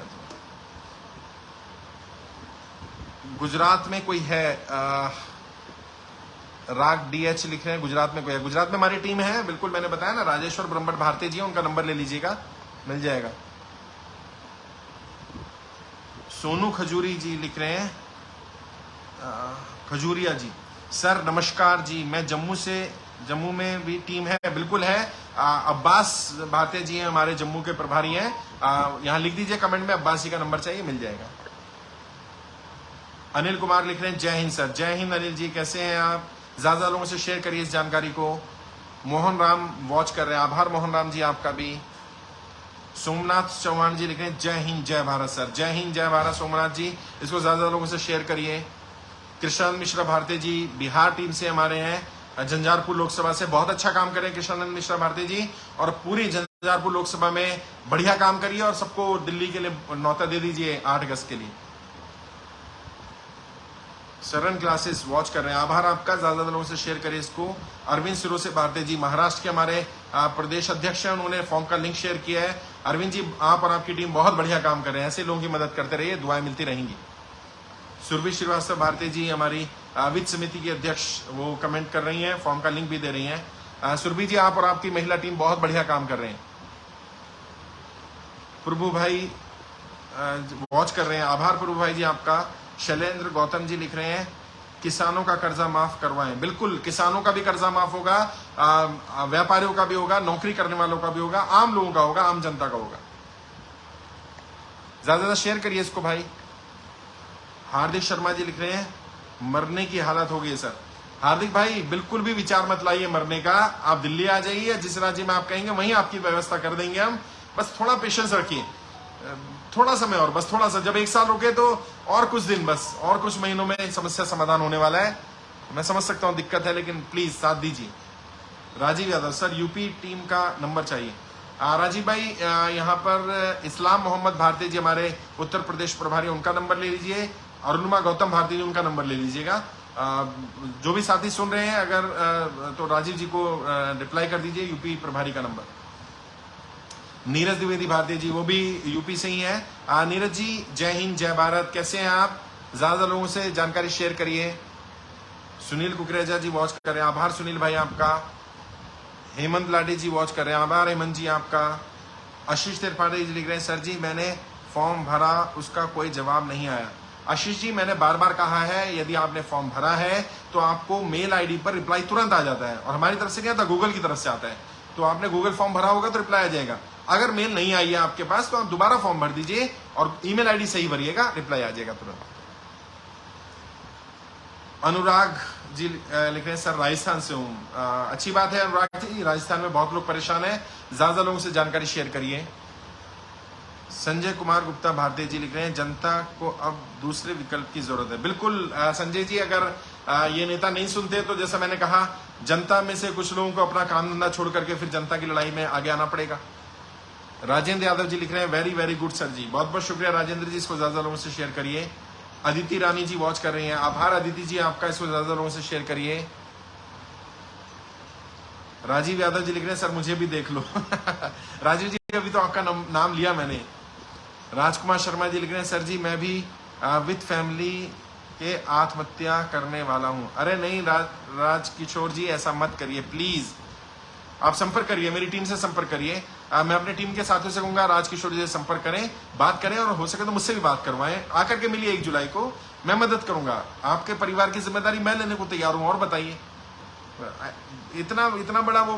A: गुजरात में कोई है राग डीएच लिख रहे हैं, गुजरात में कोई है? गुजरात में हमारी टीम है, बिल्कुल, मैंने बताया ना, राजेश्वर ब्रह्मट भारती जी, उनका नंबर ले लीजिएगा, मिल जाएगा। सोनू खजूरी जी लिख रहे हैं, खजूरिया जी, सर नमस्कार जी, मैं जम्मू में भी टीम है, बिल्कुल है। अब्बास भारती जी हैं हमारे जम्मू के प्रभारी हैं, यहां लिख दीजिए कमेंट में, अब्बास जी का नंबर चाहिए, मिल जाएगा। अनिल कुमार लिख रहे हैं जय हिंद सर। जय हिंद अनिल जी, कैसे हैं आप? ज्यादा लोगों से शेयर करिए इस जानकारी को। मोहन राम वॉच कर रहे हैं, आभार मोहन राम जी आपका भी। सोमनाथ चौहान जी लिख रहे हैं जय हिंद जय भारत सर। जय हिंद जय भारत सोमनाथ जी, इसको ज्यादा लोगों से शेयर करिए। कृष्ण मिश्रा भारती जी बिहार टीम से हमारे हैं, झंझारपुर लोकसभा से, बहुत अच्छा काम करें कृष्ण मिश्रा भारती जी, और पूरी झंझारपुर लोकसभा में बढ़िया काम करिए और सबको दिल्ली के लिए न्योता दे दीजिए 8 अगस्त के लिए। सरन क्लासेस वॉच कर रहे हैं, आभार आपका, ज्यादा लोगों से शेयर करिए इसको। अरविंद सिरोसे भारती जी महाराष्ट्र के हमारे प्रदेश अध्यक्ष हैं, उन्होंने फॉर्म का लिंक शेयर किया है। अरविंद जी आप और आपकी टीम बहुत बढ़िया काम कर रहे हैं, ऐसे लोगों की मदद करते रहिए, दुआएं मिलती रहेंगी। सुरभि श्रीवास्तव भारती जी हमारी वित्त समिति की अध्यक्ष, वो कमेंट कर रही हैं, फॉर्म का लिंक भी दे रही हैं। सुरभि जी आप और आपकी महिला टीम बहुत बढ़िया काम कर रहे हैं। प्रभु भाई वॉच कर रहे हैं, आभार प्रभु भाई जी आपका। शैलेंद्र गौतम जी लिख रहे हैं किसानों का कर्जा माफ करवाएं, बिल्कुल, किसानों का भी कर्जा माफ होगा, व्यापारियों का भी होगा, नौकरी करने वालों का भी होगा, आम लोगों का होगा, आम जनता का होगा। ज्यादा शेयर करिए इसको भाई। हार्दिक शर्मा जी लिख रहे हैं मरने की हालत हो गई सर। हार्दिक भाई बिल्कुल भी विचार मत लाइए मरने का, आप दिल्ली आ जाइए, जिस राज्य में आप कहेंगे वहीं आपकी व्यवस्था कर देंगे हम, बस थोड़ा पेशेंस रखिए, थोड़ा समय और, बस थोड़ा सा, जब 1 साल रुके तो और कुछ दिन, बस और कुछ महीनों में समस्या समाधान होने वाला है। मैं समझ सकता हूं दिक्कत है, लेकिन प्लीज साथ दीजिए। Rajiv Yadav sir UP team का नंबर चाहिए। राजीव भाई यहाँ पर इस्लाम मोहम्मद भारती जी हमारे उत्तर प्रदेश प्रभारी, उनका नंबर ले लीजिए। अरुणिमा गौतम भारती जी, उनका नंबर ले लीजिएगा। जो भी साथी सुन रहे हैं अगर तो राजीव जी को रिप्लाई कर दीजिए, यूपी प्रभारी का नंबर। नीरज द्विवेदी भारती जी, वो भी यूपी से ही है। नीरज जी जय हिंद जय भारत, कैसे हैं आप? ज्यादा लोगों से जानकारी शेयर करिए। सुनील कुकरेजा जी वॉच कर रहे हैं, आभार सुनील भाई आपका। हेमंत लाडी जी वॉच कर रहे हैं, आभार हेमंत जी आपका। आशीष त्रिपाठी जी लिख रहे हैं सर जी मैंने फॉर्म भरा, उसका कोई जवाब नहीं आया। आशीष जी मैंने बार बार कहा है, यदि आपने फॉर्म भरा है तो आपको मेल आईडी पर रिप्लाई तुरंत आ जाता है, और हमारी तरफ से नहीं आता, गूगल की तरफ से आता है। तो आपने गूगल फॉर्म भरा होगा तो रिप्लाई आ जाएगा। अगर मेल नहीं आई है आपके पास तो आप दोबारा फॉर्म भर दीजिए और ईमेल आईडी सही भरिएगा, रिप्लाई आ जाएगा तुरंत। अनुराग जी लिख रहे हैं सर राजस्थान से हूँ। अच्छी बात है अनुराग जी, राजस्थान में बहुत लोग परेशान हैं, ज्यादा लोगों से जानकारी शेयर करिए। संजय कुमार गुप्ता भारती जी लिख रहे हैं जनता को अब दूसरे विकल्प की जरूरत है। बिल्कुल संजय जी, अगर ये नेता नहीं सुनते तो जैसा मैंने कहा, जनता में से कुछ लोगों को अपना काम धंधा छोड़ करके फिर जनता की लड़ाई में आगे आना पड़ेगा। राजेंद्र यादव जी लिख रहे हैं वेरी वेरी गुड सर जी, बहुत बहुत शुक्रिया राजेंद्र जी, इसको ज्यादा लोगों से शेयर करिए। अदिति रानी जी वॉच कर रही हैं, आभार अदिति जी आपका, इसको ज्यादा लोगों से शेयर करिए। राजीव यादव जी लिख रहे हैं सर मुझे भी देख लो। राजीव जी अभी तो आपका नाम लिया मैंने। राजकुमार शर्मा जी लिख रहे हैं सर जी मैं भी विथ फैमिली के आत्महत्या करने वाला हूं। अरे नहीं राज किशोर जी, ऐसा मत करिए प्लीज, आप संपर्क करिए, मेरी टीम से संपर्क करिए। मैं अपने टीम के साथियों से कहूंगा राजकिशोर जी से संपर्क करें, बात करें, और हो सके तो मुझसे भी बात करवाएं। आकर के मिलिए 1 जुलाई को, मैं मदद करूंगा। आपके परिवार की जिम्मेदारी मैं लेने को तैयार हूं। और बताइए, इतना बड़ा वो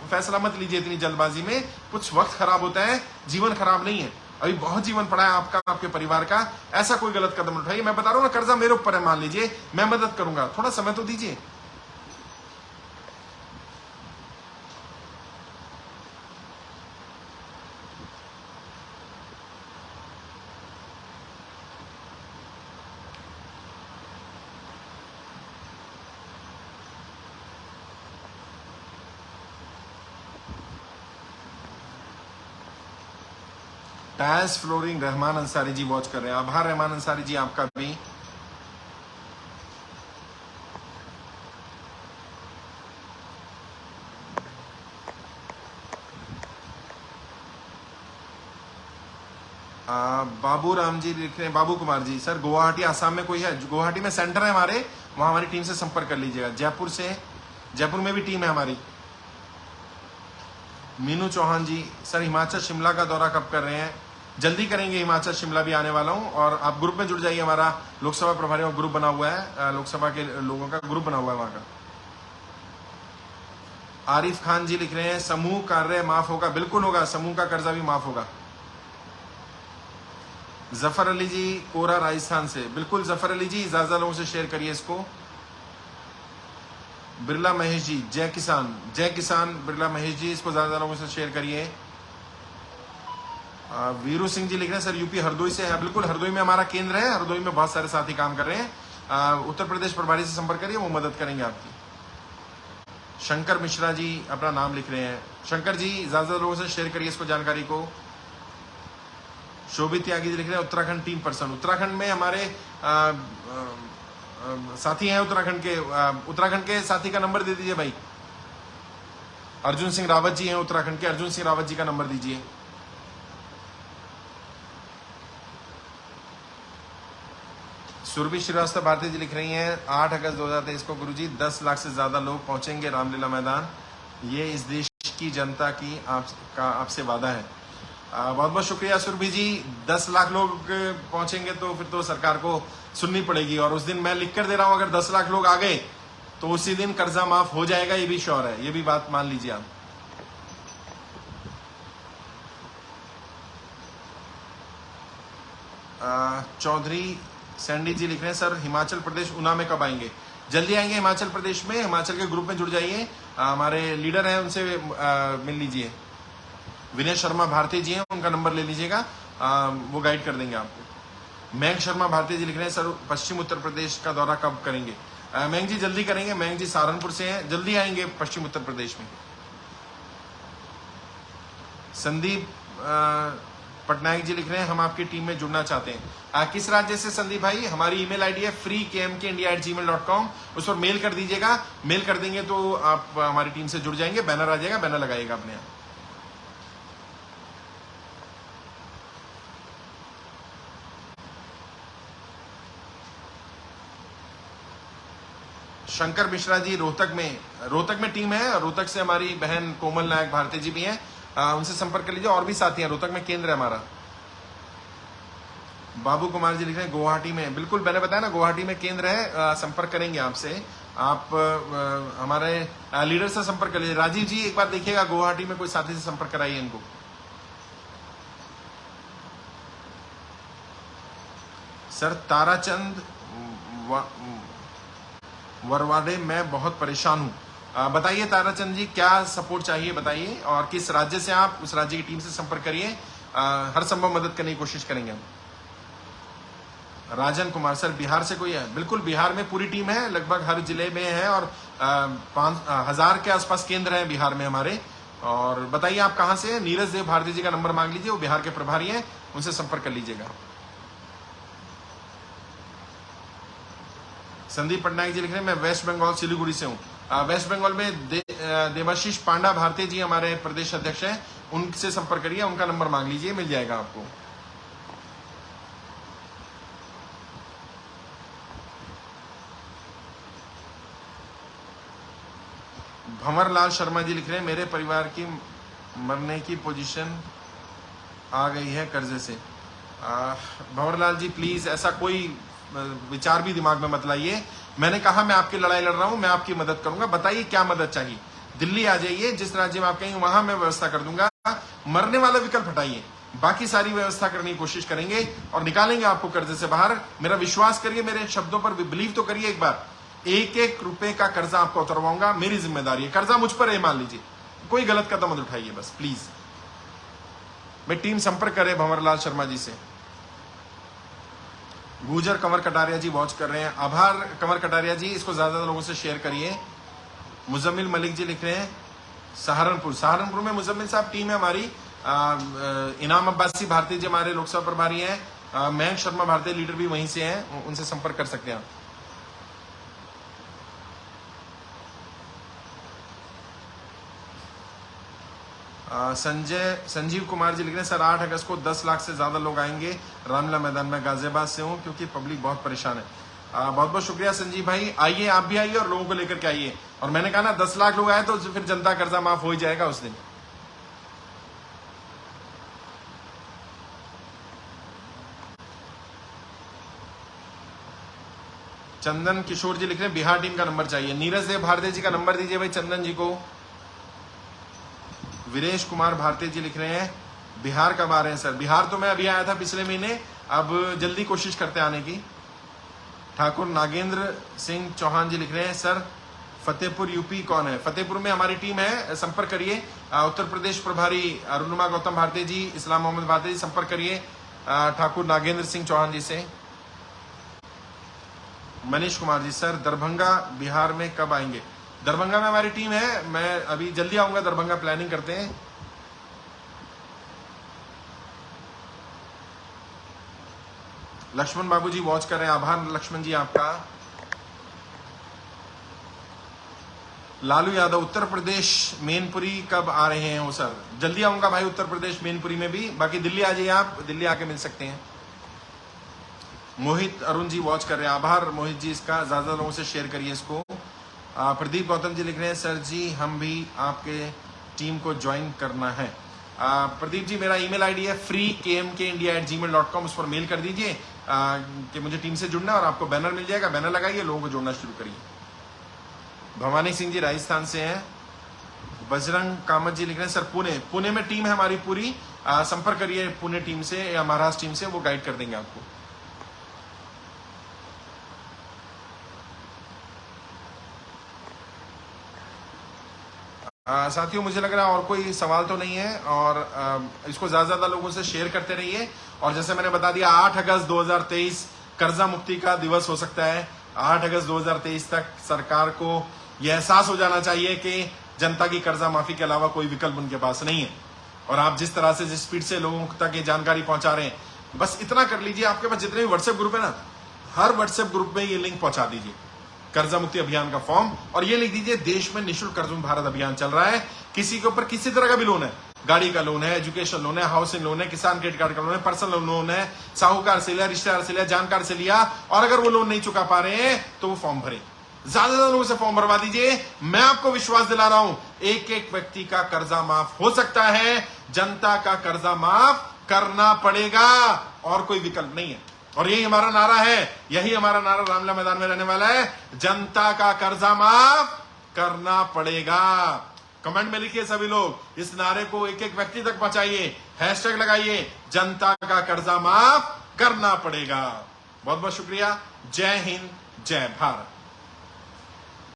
A: फैसला मत लीजिए इतनी जल्दबाजी में। कुछ वक्त खराब होता है, जीवन खराब नहीं है। अभी बहुत जीवन पड़ा है आपका, आपके परिवार का। ऐसा कोई गलत कदम उठाइए। मैं बता रहा हूं ना, कर्जा मेरे ऊपर है, मान लीजिए, मैं मदद करूंगा। थोड़ा समय तो दीजिए। Tyres flooring, Rahman Ansari ji watch कर रहे हैं। आभार रहमान अंसारी जी आपका भी। बाबू राम जी लिख रहे हैं, बाबू कुमार जी, सर गुवाहाटी आसाम में कोई है? गुवाहाटी में सेंटर है हमारे, वहां हमारी टीम से संपर्क कर लीजिएगा। जयपुर से, जयपुर में भी टीम है हमारी। मीनू चौहान जी, सर हिमाचल शिमला का दौरा कब कर रहे हैं? जल्दी करेंगे, हिमाचल शिमला भी आने वाला हूं। और आप ग्रुप में जुड़ जाइए, हमारा लोकसभा प्रभारियों का ग्रुप बना हुआ है, लोकसभा के लोगों का ग्रुप बना हुआ है वहां का। आरिफ खान जी लिख रहे हैं, समूह कार्य माफ होगा? बिल्कुल होगा, समूह का कर्जा भी माफ होगा। जफर अली जी कोरा राजस्थान से, बिल्कुल जफर अली जी, ज्यादा लोगों से शेयर करिए इसको। बिरला महेश जी, जय किसान, जय किसान बिरला महेश जी, इसको ज्यादा लोगों से शेयर करिए। वीरू सिंह जी लिख रहे हैं, सर यूपी हरदोई से है। बिल्कुल, हरदोई में हमारा केंद्र है, हरदोई में बहुत सारे साथी काम कर रहे हैं। उत्तर प्रदेश प्रभारी से संपर्क करिए, वो मदद करेंगे आपकी। शंकर मिश्रा जी अपना नाम लिख रहे हैं। शंकर जी ज्यादा लोगों से शेयर करिए इसको, जानकारी को। शोभित त्यागी जी लिख रहे हैं, उत्तराखंड टीम पर्सन। उत्तराखंड में हमारे साथी हैं उत्तराखंड के साथी का नंबर दे दीजिए भाई। अर्जुन सिंह रावत जी हैं उत्तराखंड के, अर्जुन सिंह रावत जी का नंबर दीजिए। सुरभि श्रीवास्तव भारती जी लिख रही हैं, 8 अगस्त 2023 को गुरुजी 10 लाख से ज्यादा लोग पहुंचेंगे रामलीला मैदान, ये इस देश की जनता की आपसे वादा है। बहुत बहुत शुक्रिया सुरभि जी। 10 लाख लोग पहुंचेंगे तो फिर तो सरकार को सुननी पड़ेगी, और उस दिन मैं लिख कर दे रहा हूं, अगर 10 लाख लोग आ गए तो उसी दिन कर्जा माफ हो जाएगा, ये भी श्योर है, ये भी बात मान लीजिए आप। चौधरी सैंडी जी लिख रहे हैं, सर हिमाचल प्रदेश ऊना में कब आएंगे? जल्दी आएंगे हिमाचल प्रदेश में, हिमाचल के ग्रुप में जुड़ जाइए। हमारे लीडर हैं, उनसे मिल लीजिए। विनय शर्मा भारती जी हैं, उनका नंबर ले लीजिएगा, वो गाइड कर देंगे आपको। मयंक शर्मा भारती जी लिख रहे हैं, सर पश्चिम उत्तर प्रदेश का दौरा कब करेंगे? मयंक जी जल्दी करेंगे, मयंक जी सहारनपुर से हैं, जल्दी आएंगे पश्चिम उत्तर प्रदेश में। संदीप पटनायक जी लिख रहे हैं, हम आपकी टीम में जुड़ना चाहते हैं। किस राज्य से संदीप भाई? हमारी ईमेल आईडी है freekmkindia@gmail.com, उस पर मेल कर दीजिएगा। मेल कर देंगे तो आप हमारी टीम से जुड़ जाएंगे। बैनर आ जाएगा, बैनर लगाइएगा अपने यहाँ। शंकर मिश्रा जी रोहतक में टीम है, रोहतक से हमारी बहन कोमल नायक भारती जी भी हैं, उनसे संपर्क कर लीजिए। और भी साथी हैं, रोहतक में केंद्र है हमारा। बाबू कुमार जी लिख रहे हैं गुवाहाटी में, बिल्कुल मैंने बताया ना गुवाहाटी में केंद्र है, संपर्क करेंगे आपसे। आप हमारे लीडर से संपर्क कर लीजिए। राजीव जी एक बार देखिएगा, गुवाहाटी में कोई साथी से संपर्क कराइए इनको। सर ताराचंद वरवाडे, मैं बहुत परेशान हूं। बताइए ताराचंद जी, क्या सपोर्ट चाहिए बताइए, और किस राज्य से आप, उस राज्य की टीम से संपर्क करिए। हर संभव मदद करने की कोशिश करेंगे हम। राजन कुमार, सर बिहार से कोई है? बिल्कुल, बिहार में पूरी टीम है, लगभग हर जिले में है, और 5,000 के आसपास केंद्र हैं बिहार में हमारे। और बताइए आप कहां से हैं? नीरज देव भारती जी का नंबर मांग लीजिए, वो बिहार के प्रभारी हैं, उनसे संपर्क कर लीजिएगा। संदीप पटनायक जी लिख रहे हैं, मैं वेस्ट बंगाल सिलीगुड़ी से हूँ। वेस्ट बंगाल में देवाशीष पांडा भारती जी हमारे प्रदेश अध्यक्ष हैं, उनसे संपर्क करिए, उनका नंबर मांग लीजिए, मिल जाएगा आपको। भंवरलाल शर्मा जी लिख रहे हैं मेरे परिवार की मरने की पोजीशन आ गई है कर्जे से। भंवरलाल जी प्लीज ऐसा कोई विचार भी दिमाग में मत लाइए। मैंने कहा मैं आपकी लड़ाई लड़ रहा हूं, मैं आपकी मदद करूंगा। बताइए क्या मदद चाहिए। दिल्ली आ जाइए, जिस राज्य में आप कहेंगे वहां मैं व्यवस्था कर दूंगा। मरने वाला विकल्प हटाइए, बाकी सारी व्यवस्था करने की कोशिश करेंगे और निकालेंगे आपको कर्जे से बाहर। मेरा विश्वास करिए, मेरे शब्दों पर बिलीव तो करिए एक बार। एक एक रुपए का कर्जा आपको उतरवाऊंगा, मेरी जिम्मेदारी है। कर्जा मुझ पर है, मान लीजिए, कोई गलत कदम मत उठाइए बस प्लीज। मैं टीम संपर्क करे भंवरलाल शर्मा जी से। गुजर कंवर कटारिया जी वॉच कर रहे हैं, आभार कंवर कटारिया जी, इसको ज्यादा लोगों से शेयर करिए। मुजम्मिल मलिक जी लिख रहे हैं सहारनपुर में मुजम्मिल साहब टीम है हमारी। इनाम अब्बासी भारती जी हमारे लोकसभा प्रभारी हैं। मयंक शर्मा भारतीय लीडर भी वहीं से हैं, उनसे संपर्क कर सकते हैं आप। संजीव कुमार जी लिख रहे हैं सर 8 अगस्त को 10 लाख से ज्यादा लोग आएंगे रामलीला मैदान में। गाजियाबाद से हूं क्योंकि पब्लिक बहुत परेशान है। बहुत बहुत शुक्रिया संजीव भाई, आइए आप भी आइए और लोगों को लेकर के आइए। और मैंने कहा ना 10 लाख लोग आए तो फिर जनता कर्जा माफ हो ही जाएगा उस दिन। चंदन किशोर जी लिख रहे हैं बिहार टीम का नंबर चाहिए। नीरज देव भारती जी का नंबर दीजिए भाई चंदन जी को। वीरेश कुमार भारती जी लिख रहे हैं बिहार कब आ रहे हैं सर। बिहार तो मैं अभी आया था पिछले महीने, अब जल्दी कोशिश करते हैं आने की। ठाकुर नागेंद्र सिंह चौहान जी लिख रहे हैं सर फतेहपुर यूपी कौन है। फतेहपुर में हमारी टीम है, संपर्क करिए। उत्तर प्रदेश प्रभारी अरुणिमा गौतम भारती जी, इस्लाम मोहम्मद भारती जी, संपर्क करिए ठाकुर नागेंद्र सिंह चौहान जी से। मनीष कुमार जी सर दरभंगा बिहार में कब आएंगे। दरभंगा में हमारी टीम है, मैं अभी जल्दी आऊंगा दरभंगा, प्लानिंग करते हैं। लक्ष्मण बाबू जी वॉच कर रहे हैं, आभार लक्ष्मण जी आपका। लालू यादव उत्तर प्रदेश मैनपुरी कब आ रहे हैं हो सर। जल्दी आऊंगा भाई उत्तर प्रदेश मैनपुरी में भी, बाकी दिल्ली आ जाइए, आप दिल्ली आके मिल सकते हैं। मोहित अरुण जी वॉच कर रहे हैं, आभार मोहित जी इसका, ज्यादा लोगों से शेयर करिए इसको। प्रदीप गौतम जी लिख रहे हैं सर जी हम भी आपके टीम को ज्वाइन करना है। प्रदीप जी मेरा ईमेल आईडी है freekmkindia@gmail.com, उस पर मेल कर दीजिए कि मुझे टीम से जुड़ना है और आपको बैनर मिल जाएगा। बैनर लगाइए, लोगों को जोड़ना शुरू करिए। भवानी सिंह जी राजस्थान से हैं। बजरंग कामत जी लिख रहे हैं सर पुणे में टीम है हमारी पूरी, संपर्क करिए पुणे टीम से या महाराष्ट्र टीम से, वो गाइड कर देंगे आपको। साथियों मुझे लग रहा है और कोई सवाल तो नहीं है, और इसको ज्यादा लोगों से शेयर करते रहिए। और जैसे मैंने बता दिया 8 अगस्त 2023 कर्जा मुक्ति का दिवस हो सकता है। 8 अगस्त 2023 तक सरकार को यह एहसास हो जाना चाहिए कि जनता की कर्जा माफी के अलावा कोई विकल्प उनके पास नहीं है। और आप जिस तरह से जिस स्पीड से लोगों तक ये जानकारी पहुंचा रहे हैं, बस इतना कर लीजिए, आपके पास जितने भी व्हाट्सएप ग्रुप है ना, हर व्हाट्सएप ग्रुप में ये लिंक पहुंचा दीजिए कर्जा मुक्ति अभियान का फॉर्म, और ये लिख दीजिए देश में निःशुल्क कर्ज मुक्त भारत अभियान चल रहा है। किसी के ऊपर किसी तरह का भी लोन है, गाड़ी का लोन है, एजुकेशन लोन है, हाउसिंग लोन है, किसान क्रेडिट कार्ड का लोन है, पर्सनल लोन है, साहूकार से लिया, रिश्तेदार से लिया, जानकार से लिया, और अगर वो लोन नहीं चुका पा रहे हैं तो वो फॉर्म भरे। ज्यादा लोगों से फॉर्म भरवा दीजिए। मैं आपको विश्वास दिला रहा हूं एक एक व्यक्ति का कर्जा माफ हो सकता है। जनता का कर्जा माफ करना पड़ेगा और कोई विकल्प नहीं है। और यही हमारा नारा है, यही हमारा नारा रामलीला मैदान में रहने वाला है, जनता का कर्जा माफ करना पड़ेगा। कमेंट में लिखिए सभी लोग, इस नारे को एक एक व्यक्ति तक पहुंचाइए, हैशटैग लगाइए जनता का कर्जा माफ करना पड़ेगा। बहुत बहुत शुक्रिया। जय हिंद, जय भारत।